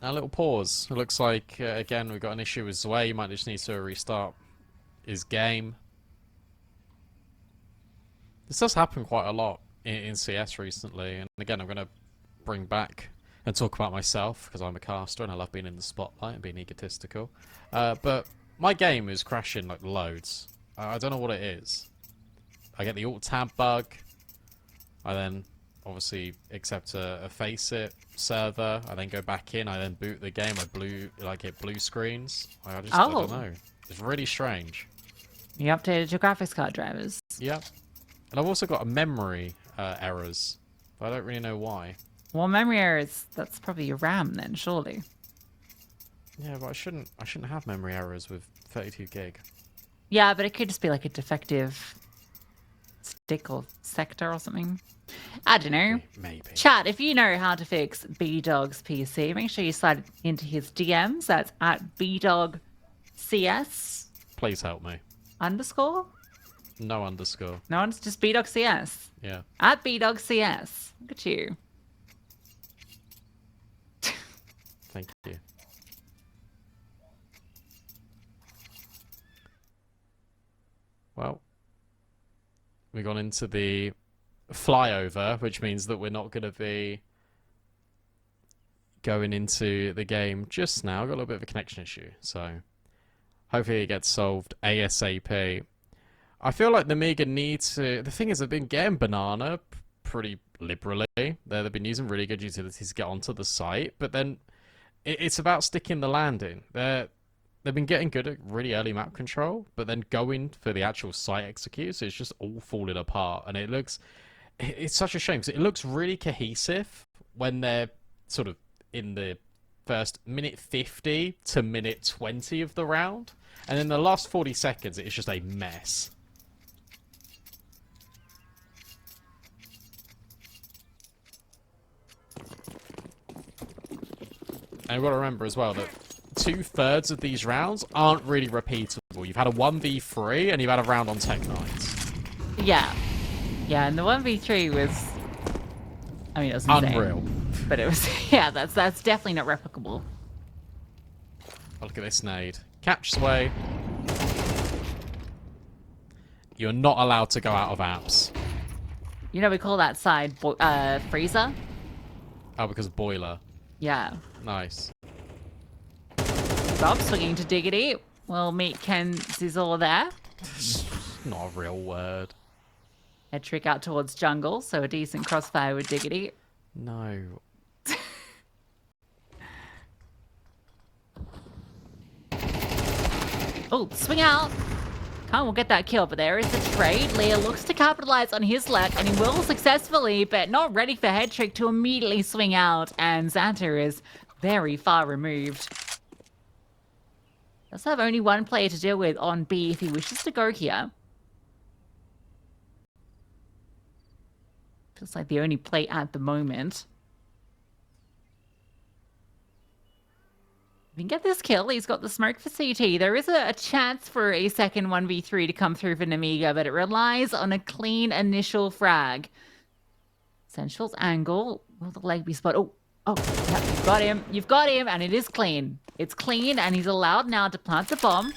A little pause. It looks like, again, we've got an issue with Zwei. He might just need to restart his game. This does happen quite a lot in CS recently. And again, I'm going to bring back and talk about myself, because I'm a caster and I love being in the spotlight and being egotistical. But my game is crashing like loads. I don't know what it is. I get the alt-tab bug. I then obviously accept a Faceit server. I then go back in. I then boot the game. I get blue screens. I don't know. It's really strange. You updated your graphics card drivers. Yep. And I've also got a memory errors. But I don't really know why. Well, memory errors, that's probably your RAM then, surely. Yeah, but I shouldn't have memory errors with 32 gig. Yeah, but it could just be like a defective stick or sector or something. I don't know. Maybe. Chat, if you know how to fix B-Dog's PC, make sure you slide into his DMs. That's at BDogCS. Please help me. Underscore? No underscore. No, it's just BDogCS. Yeah. At BDogCS. Look at you. Thank you. Well, we've gone into the flyover, which means that we're not going to be going into the game just now. Got a little bit of a connection issue, so hopefully it gets solved ASAP. I feel like Nemiga needs to... The thing is, they've been getting Banana pretty liberally. They've been using really good utilities to get onto the site, but then it's about sticking the landing. They've been getting good at really early map control, but then going for the actual site execute, so it's just all falling apart. And it's such a shame, because it looks really cohesive when they're sort of in the first minute 50 to minute 20 of the round. And in the last 40 seconds, it's just a mess. And you've got to remember as well that 2/3 of these rounds aren't really repeatable. You've had a 1v3 and you've had a round on Tech Nights. Yeah. Yeah, and the 1v3 was... I mean, it was insane. Unreal. But it was... Yeah, that's definitely not replicable. Oh, look at this nade. Catch Sway. You're not allowed to go out of apps. You know, we call that side freezer. Oh, because of boiler. Yeah. Nice. Bob swinging to Diggity. We'll meet Ken Zizzle there. Not a real word. Head trick out towards jungle, so a decent crossfire with Diggity. No. Oh, swing out. Khan will get that kill, but there is the trade. Leah looks to capitalize on his luck, and he will successfully, but not ready for head trick to immediately swing out, and Xanta is very far removed. Does have only one player to deal with on B if he wishes to go here. Feels like the only play at the moment. If he can get this kill, he's got the smoke for CT. There is a chance for a second 1v3 to come through for Nemiga, but it relies on a clean initial frag. Sensual's angle. Will the leg be spotted? Oh, yeah, you've got him. You've got him, and it is clean. It's clean, and he's allowed now to plant the bomb.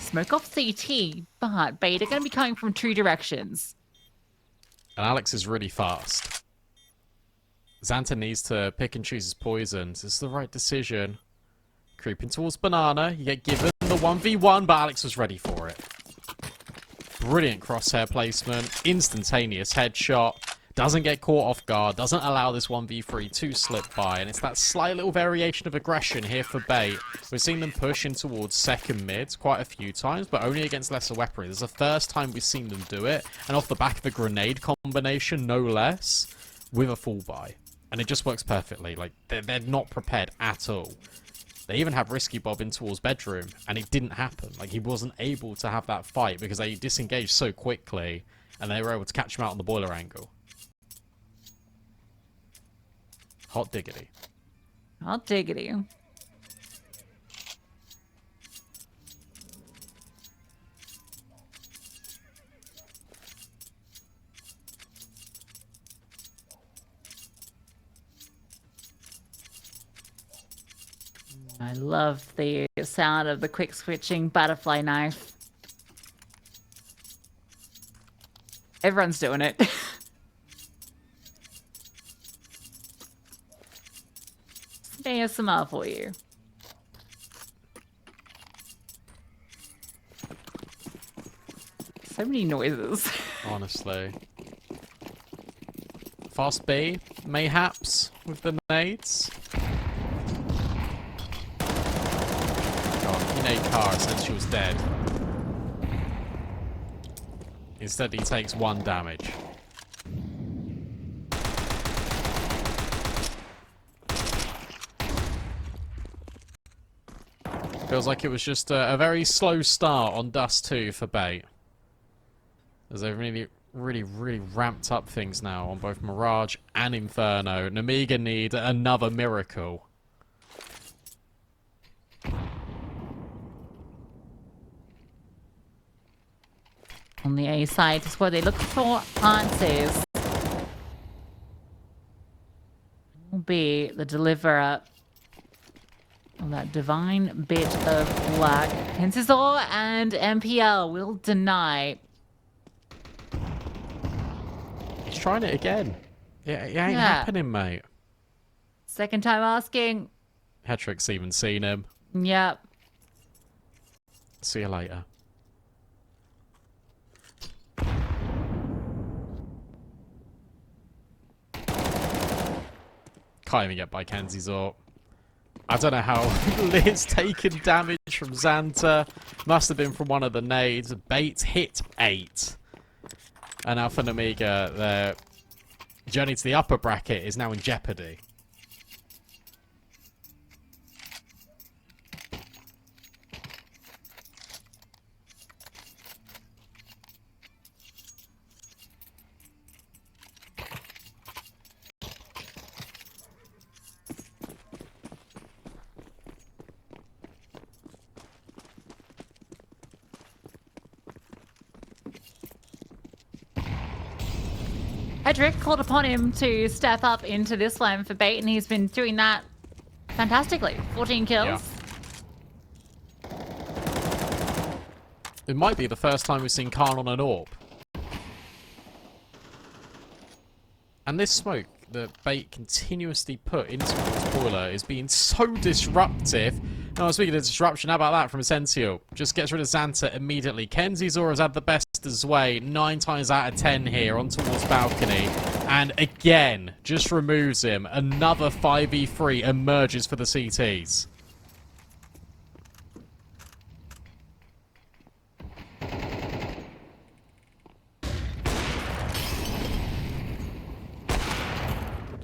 Smoke off CT, but Beta going to be coming from two directions. And Alex is really fast. Xanta needs to pick and choose his poisons. It's the right decision. Creeping towards Banana. You get given the 1v1, but Alex was ready for it. Brilliant crosshair placement. Instantaneous headshot. Doesn't get caught off guard. Doesn't allow this 1v3 to slip by. And it's that slight little variation of aggression here for Bait. We've seen them push in towards second mid quite a few times, but only against lesser weaponry. This is the first time we've seen them do it. And off the back of a grenade combination, no less, with a full buy. And it just works perfectly. Like, they're not prepared at all. They even have Risky Bob in towards bedroom, and it didn't happen. Like, he wasn't able to have that fight because they disengaged so quickly, and they were able to catch him out on the boiler angle. Hot diggity. Hot diggity. I love the sound of the quick switching butterfly knife. Everyone's doing it. Some ASMR for you. So many noises. Honestly. Fast B, mayhaps, with the nades. God, he nade Car Essential's dead. Instead, he takes 1 damage. Feels like it was just a very slow start on Dust2 for Bait. As they've really ramped up things now on both Mirage and Inferno. Nemiga need another miracle. On the A side is where they look for answers. Will be the deliverer of that divine bit of luck. Tensizor and MPL will deny. He's trying it again. It ain't happening, mate. Second time asking. Hetrick's even seen him. Yep. See you later. Can't even get by Kenzizor. I don't know how Liz taken damage from Xanta. Must have been from one of the nades. Bait hit 8. And now for Nemiga, their journey to the upper bracket is now in jeopardy. Hedrick called upon him to step up into this one for Bait, and he's been doing that fantastically. 14 kills. Yeah. It might be the first time we've seen Khan on an AWP. And this smoke that Bait continuously put into the spoiler is being so disruptive. No, speaking of disruption, how about that from Essential? Just gets rid of Xanta immediately. Kenzizor has had the best as way 9 times out of 10 here on towards balcony. And again, just removes him. Another 5v3 emerges for the CTs.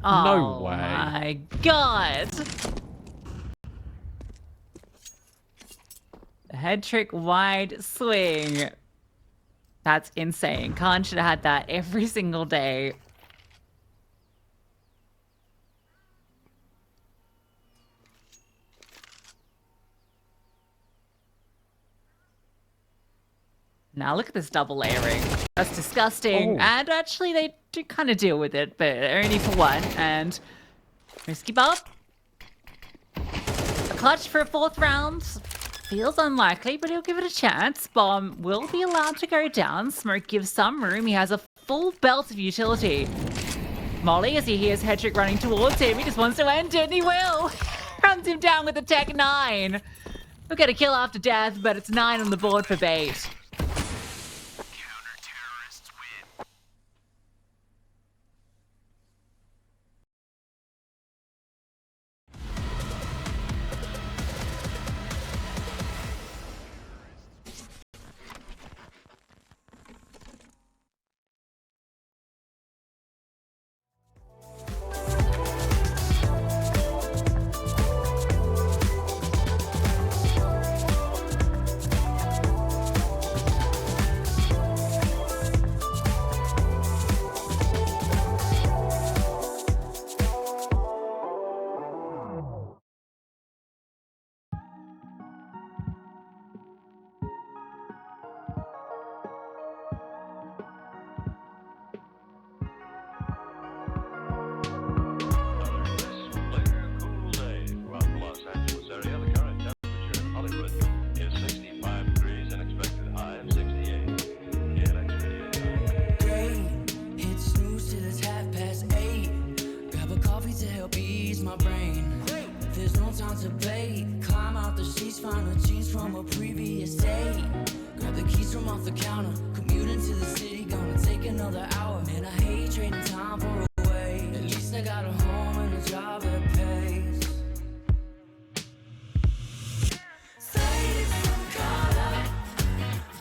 No way. Oh my god. Head trick wide swing. That's insane. Khan should have had that every single day. Now look at this double layering. That's disgusting. Oh. And actually they do kind of deal with it, but only for one. And risky bump. A clutch for a 4th round. Feels unlikely, but he'll give it a chance. Bomb will be allowed to go down. Smoke gives some room. He has a full belt of utility. Molly, as he hears Hedrick running towards him, he just wants to end it, and he will. Runs him down with a Tech 9. He'll get a kill after death, but it's 9 on the board for Bait. good is 65 degrees and expected high of 68. KLX radio time. Great, hit snooze till it's 8:30. Grab a coffee to help ease my brain. There's no time to play. Climb out the sheets, find the jeans from a previous day. Grab the keys from off the counter. Commute into the city, gonna take another hour. Man, I hate trading time for away. At least I got a home and a job that pays. Faded from color,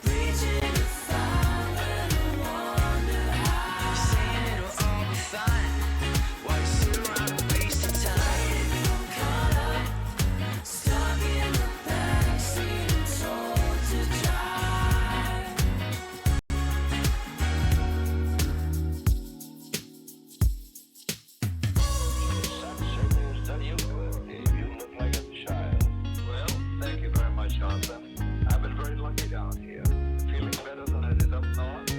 reaching to find where I wonder how. Saying it'll all be fine. Why you sit around and waste your time? Faded from color, stuck in the backseat and told to drive. Certainly study you good, Dave. You look like a child. Well, thank you very much, Johnson. I've been very lucky down here. Feeling better than I did up north.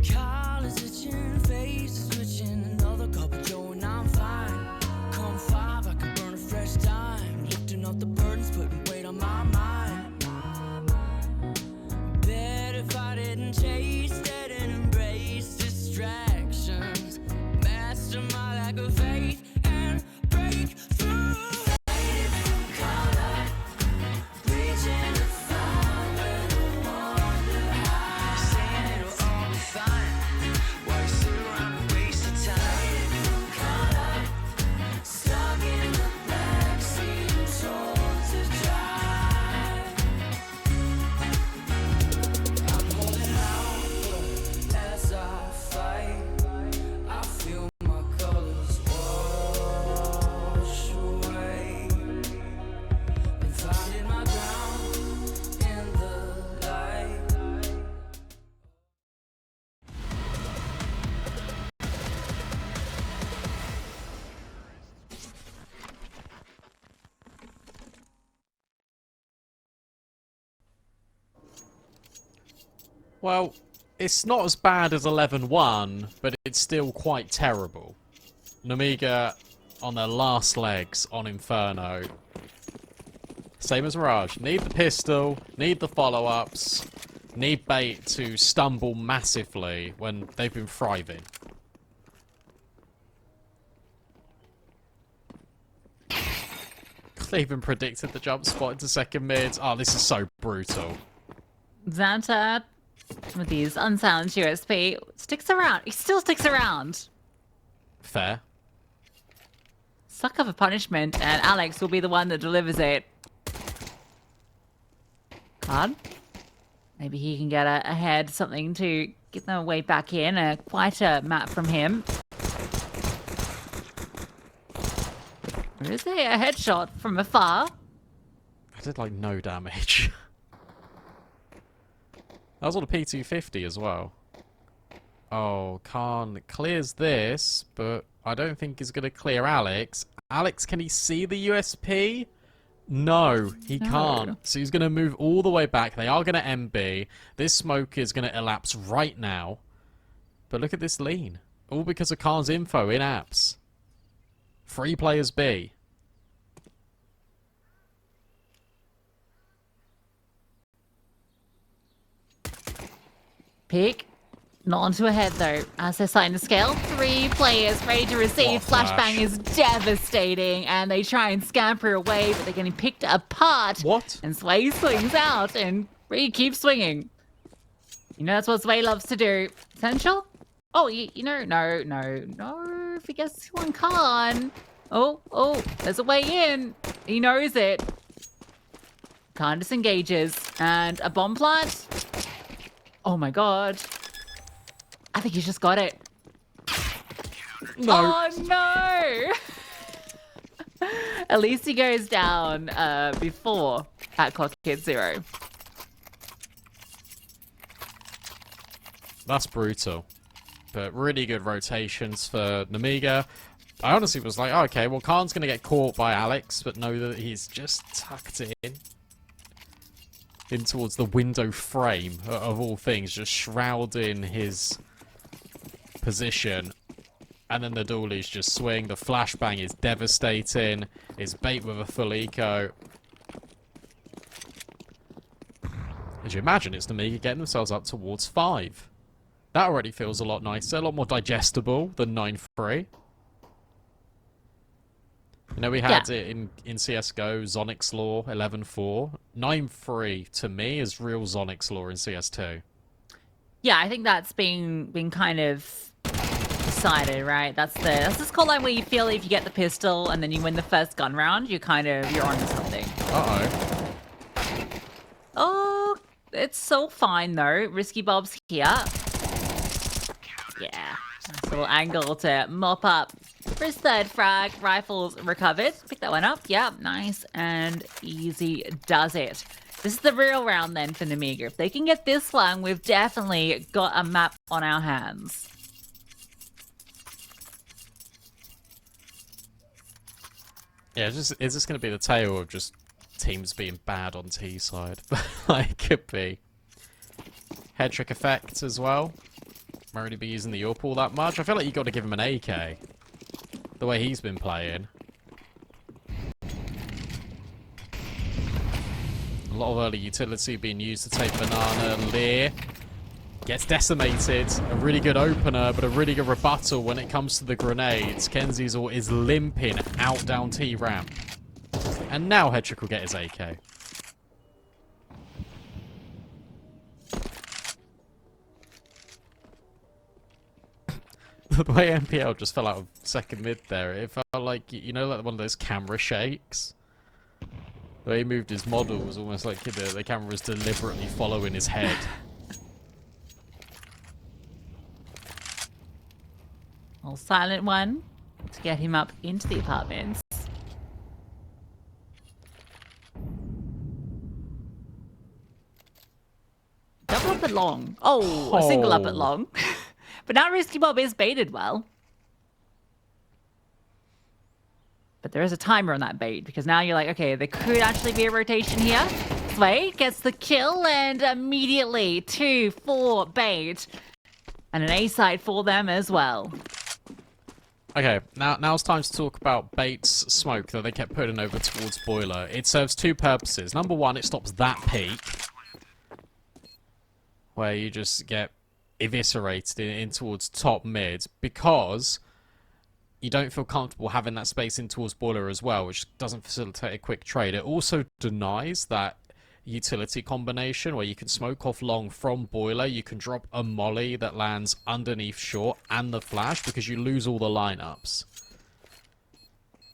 Collars itching, face switching, another cup of joe and I'm fine. Come 5, I can burn a fresh dime. Lifting up the burdens, putting weight on my mind. Bet if I didn't chase that and embrace distractions, master my lack of faith and break through. Faded from color, reaching to find where I wonder how. Saying it'll all be fine. Why you sit around and waste your time? Faded from color, stuck in the backseat and told to drive. I'm holding out, but as I fight, I feel my colors wash away. Been finding my ground in the light. Well, it's not as bad as 11-1, but it's still quite terrible. Nemiga on their last legs on Inferno. Same as Mirage. Need the pistol, need the follow-ups, need bait to stumble massively when they've been thriving. They even predicted the jump spot into second mid. Oh, this is so brutal. Xanta, with these unsilenced USP, sticks around. He still sticks around. Fair. Sucker for punishment, and Alex will be the one that delivers it. Card. Maybe he can get ahead, something to get them way back in. A quieter map from him. There is a headshot from afar. I did like no damage. That was on a P250 as well. Oh, Khan clears this, but I don't think he's going to clear Alex. Alex, can he see the USP? No, he can't. So he's going to move all the way back. They are going to MB. This smoke is going to elapse right now. But look at this lean. All because of Khan's info in apps. 3 players B. Peek. Not onto a head though, as they're starting to scale. 3 players ready to receive. Flashbang is devastating, and they try and scamper away, but they're getting picked apart. What? And Sway swings out, and Ree keeps swinging. You know that's what Sway loves to do. Essential? Oh, you know, no. If he gets one Khan. Oh, there's a way in. He knows it. Khan disengages, and a bomb plant. Oh my god. I think he's just got it. No. Oh no! At least he goes down before that clock hits 0. That's brutal. But really good rotations for Nemiga. I honestly was like, oh, okay, well, Khan's going to get caught by Alex, but know that he's just tucked it in towards the window frame of all things, just shrouding his position. And then the dualies just swing. The flashbang is devastating. It's bait with a full eco. As you imagine, it's Nemiga getting themselves up towards 5. That already feels a lot nicer, a lot more digestible than 9-3. You know, we had it in CSGO, Zonic's Law, 11-4. 9-3, to me, is real Zonic's Law in CS2. Yeah, I think that's been kind of decided, right? That's the scoreline where you feel if you get the pistol and then you win the first gun round, you're onto something. Uh-oh. Oh, it's so fine though. Risky Bob's here. Yeah, nice little angle to mop up for his third frag. Rifles recovered. Pick that one up. Yeah, nice and easy does it. This is the real round then for Nemiga. If they can get this one, we've definitely got a map on our hands. Yeah, is this going to be the tale of just teams being bad on T side? Like, could be. Head trick effect as well. Won't really be using the AWP all that much. I feel like you got to give him an AK. The way he's been playing. A lot of early utility being used to take banana. Lear gets decimated. A really good opener, but a really good rebuttal when it comes to the grenades. Kenzie's is limping out down T ramp. And now Hedrick will get his AK. The way MPL just fell out of second mid there, it felt like, you know, like one of those camera shakes? The way he moved his model was almost like the camera was deliberately following his head. Well, silent one to get him up into the apartments. Double up at long. Oh, a single up at long. But now Risky Bob is baited well. But there is a timer on that bait, because now you're like, okay, there could actually be a rotation here. Slay gets the kill, and immediately 2-4 bait. And an A side for them as well. Okay, now it's time to talk about Bait's smoke that they kept putting over towards Boiler. It serves two purposes. Number one, it stops that peak, where you just get eviscerated in towards top mid, because you don't feel comfortable having that space in towards Boiler as well, which doesn't facilitate a quick trade. It also denies that utility combination where you can smoke off long from Boiler, you can drop a molly that lands underneath short and the flash, because you lose all the lineups.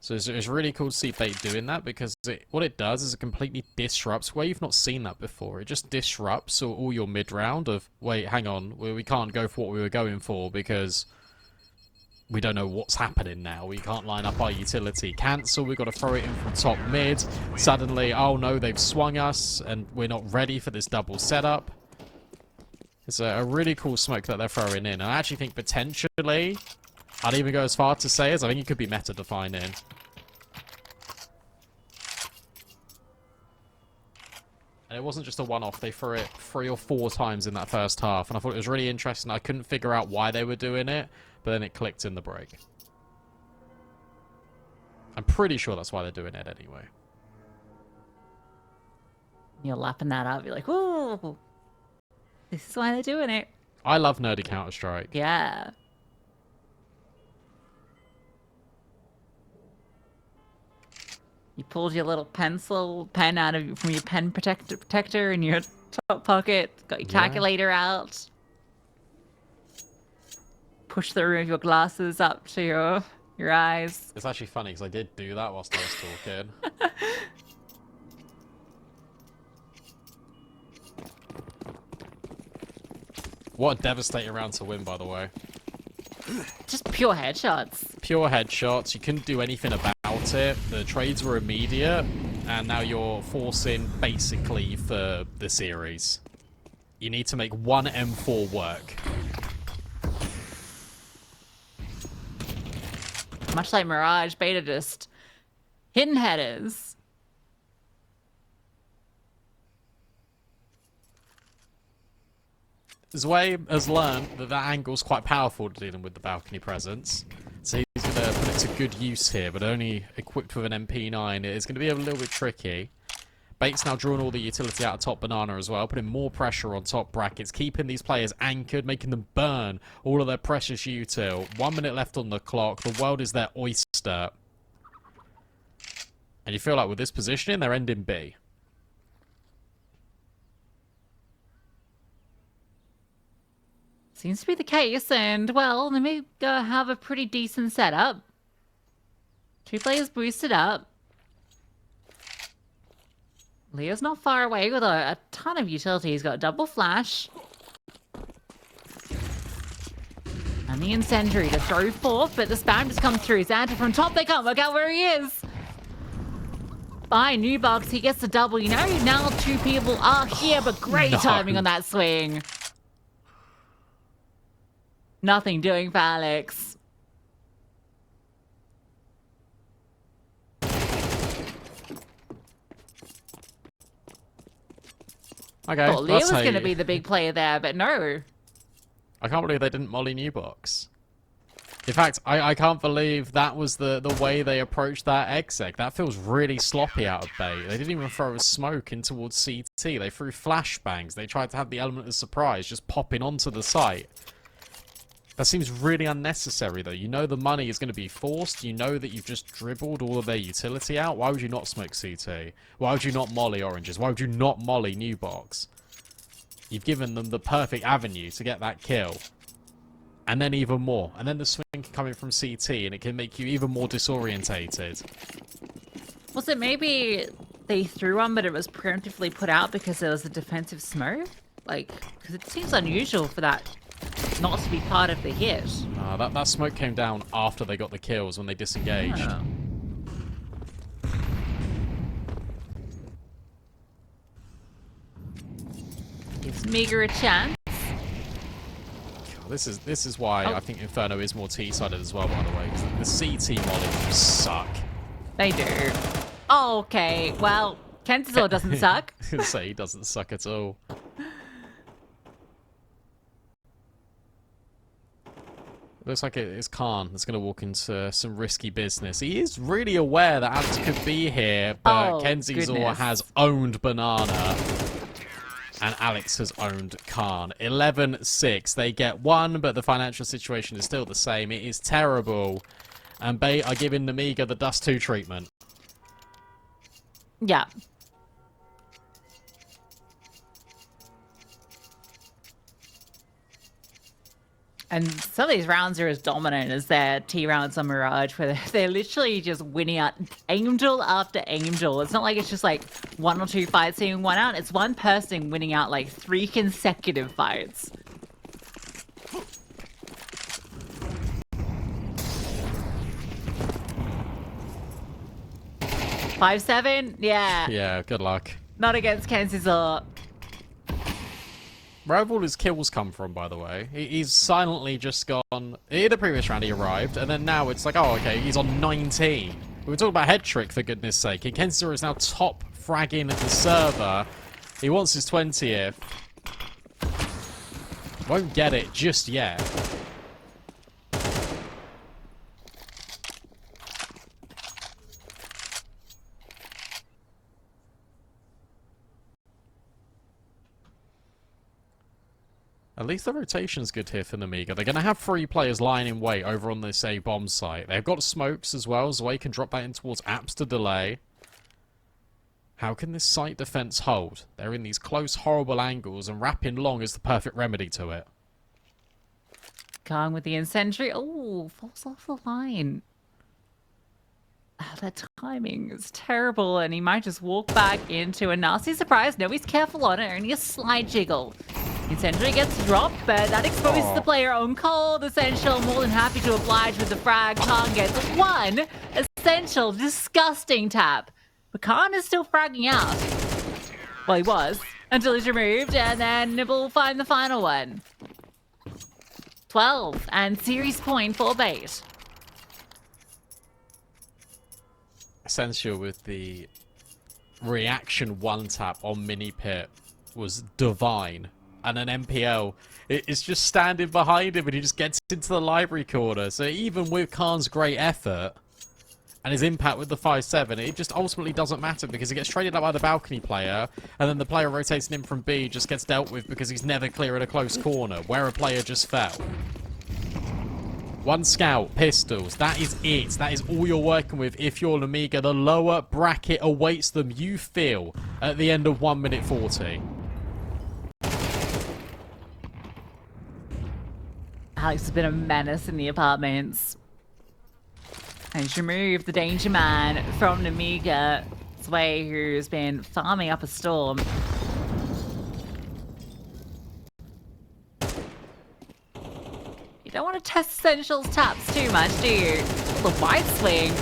So it's really cool to see Bait doing that, because what it does is it completely disrupts where you've not seen that before. It just disrupts all your mid-round of, wait, hang on, we can't go for what we were going for because we don't know what's happening now. We can't line up our utility. Cancel, we've got to throw it in from top mid. Suddenly, oh no, they've swung us and we're not ready for this double setup. It's a really cool smoke that they're throwing in. And I actually think potentially, I'd even go as far to say as I think it could be meta-defining. And it wasn't just a one-off. They threw it 3 or 4 times in that first half. And I thought it was really interesting. I couldn't figure out why they were doing it, but then it clicked in the break. I'm pretty sure that's why they're doing it anyway. You're lapping that up. You're like, ooh, this is why they're doing it. I love nerdy Counter-Strike. Yeah. You pulled your little pen out of from your pen protector in your top pocket. Got your calculator out. Push the rim of your glasses up to your eyes. It's actually funny because I did do that whilst I was talking. What a devastating round to win, by the way. Just pure headshots. Pure headshots. You couldn't do anything about it. The trades were immediate, and now you're forcing basically for the series. You need to make one M4 work. Much like Mirage, Beta just hitting headers. Zwei has learned that angle's quite powerful to dealing with the balcony presence. So he's going to put it to good use here, but only equipped with an MP9. It's going to be a little bit tricky. Bait's now drawing all the utility out of top banana as well, putting more pressure on top brackets, keeping these players anchored, making them burn all of their precious util. 1 minute left on the clock. The world is their oyster. And you feel like with this positioning, they're ending B. Seems to be the case, and, well, Nemiga have a pretty decent setup. 2 players boosted up. Leo's not far away with a ton of utility. He's got double flash. And the incendiary to throw forth, but the spam just comes through. Xanta from top, they can't work out where he is. By New Box, he gets the double. You know, now 2 people are here, but great timing on that swing. Nothing doing for Alex. Okay, Thought Leo was going to be the big player there, but no. I can't believe they didn't molly New Box. In fact, I can't believe that was the way they approached that exec. That feels really sloppy out of bait. They didn't even throw a smoke in towards CT. They threw flashbangs. They tried to have the element of surprise just popping onto the site. That seems really unnecessary, though. You know the money is going to be forced. You know that you've just dribbled all of their utility out. Why would you not smoke CT? Why would you not molly oranges? Why would you not molly New Box? You've given them the perfect avenue to get that kill. And then even more. And then the swing can come in from CT, and it can make you even more disorientated. Was it maybe they threw one, but it was preemptively put out because there was a defensive smoke? Like, because it seems unusual for that not to be part of the hit. That smoke came down after they got the kills when they disengaged. Oh. Gives Nemiga a chance. This is why I think Inferno is more T-sided as well, by the way. 'Cause the CT mollies suck. They do. Oh, okay, well, Kentazor doesn't suck. I was gonna say he doesn't suck at all. Looks like it's Khan that's going to walk into some risky business. He is really aware that Alex could be here, but Kenzizor has owned Banana. And Alex has owned Khan. 11-6. They get 1, but the financial situation is still the same. It is terrible. And Bait are giving Nemiga the Dust2 treatment. Yeah. And some of these rounds are as dominant as their T rounds on Mirage, where they're literally just winning out angel after angel. It's not like it's just like 1 or 2 fights being won out. It's one person winning out like 3 consecutive fights. Five, 7? Yeah. Yeah, good luck. Not against Kenzizor. Where have all his kills come from, by the way? He's silently just gone... In the previous round he arrived, and then now it's like, oh, okay, he's on 19. We were talking about head trick, for goodness sake. And Kenzizor is now top fragging the server. He wants his 20th. Won't get it just yet. At least the rotation's good here for Nemiga. They're going to have 3 players lying in wait over on this A bomb site. They've got smokes as well, so they can drop that in towards apps to delay. How can this site defense hold? They're in these close, horrible angles, and wrapping long is the perfect remedy to it. Going with the incendiary. Oh, falls off the line. That timing is terrible, and he might just walk back into a nasty surprise. No, he's careful on it, only a slight jiggle. Incendiary gets dropped, but that exposes the player on cold. Essential, more than happy to oblige with the frag. Khan gets 1 essential, disgusting tap. But Khan is still fragging out. Well, he was, until he's removed, and then Nibble will find the final one. 12, and series point for Bait. Essential with the reaction 1-tap on Mini Pit was divine. And an MPL is just standing behind him and he just gets into the library corner. So even with Khan's great effort, and his impact with the 5-7, it just ultimately doesn't matter because he gets traded up by the balcony player, and then the player rotating in from B just gets dealt with because he's never clear at a close corner, where a player just fell. One scout, pistols, that is it. That is all you're working with if you're Nemiga. The lower bracket awaits them, you feel, at the end of 1 minute 40. Alex has been a menace in the apartments. And he's removed the danger man from Nemiga, Sway, who's been farming up a storm. You don't want to test Essentials taps too much, do you? The wide swing.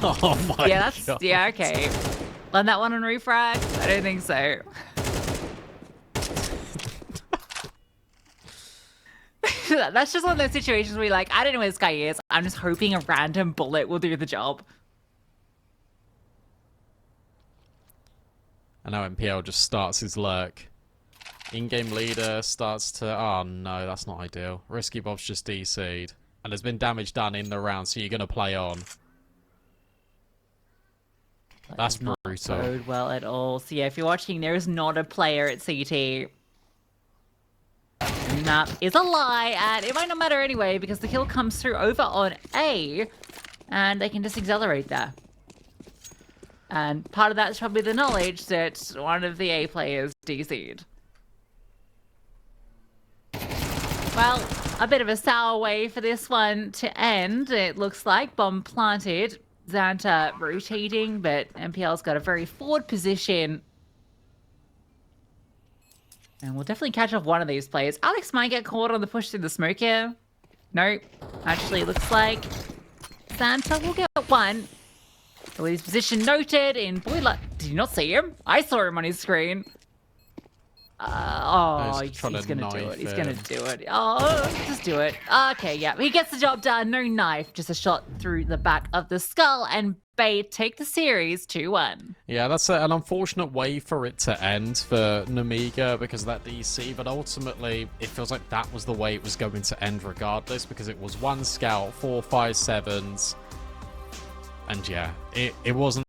Oh my Yeah, that's God. yeah, okay. On that one on refrag? I don't think so. That's just one of those situations where you're like, I don't know where this guy is. I'm just hoping a random bullet will do the job. And now MPL just starts his lurk. In-game leader starts to... Oh no, that's not ideal. Risky Bob's just DC'd. And there's been damage done in the round, so you're going to play on. That's Not brutal. bode well at all. So yeah, if you're watching, there is not a player at CT. And that is a lie, and it might not matter anyway because the kill comes through over on A, and they can just accelerate there. And part of that is probably the knowledge that one of the A players DC'd. Well, a bit of a sour way for this one to end. It looks like bomb planted. Xanta rotating, but MPL's got a very forward position. And we'll definitely catch off one of these players. Alex might get caught on the push through the smoke here. Nope. Actually, it looks like Xanta will get one. His position noted in boiler. Did you not see him? I saw him on his screen. He's gonna do it. He's gonna do it. Oh, just do it. Okay, yeah. He gets the job done. No knife. Just a shot through the back of the skull. And Bay take the series 2-1. Yeah, that's an unfortunate way for it to end for Nemiga because of that DC, but ultimately it feels like that was the way it was going to end regardless because it was one scout, 4 5-7s, and yeah, it wasn't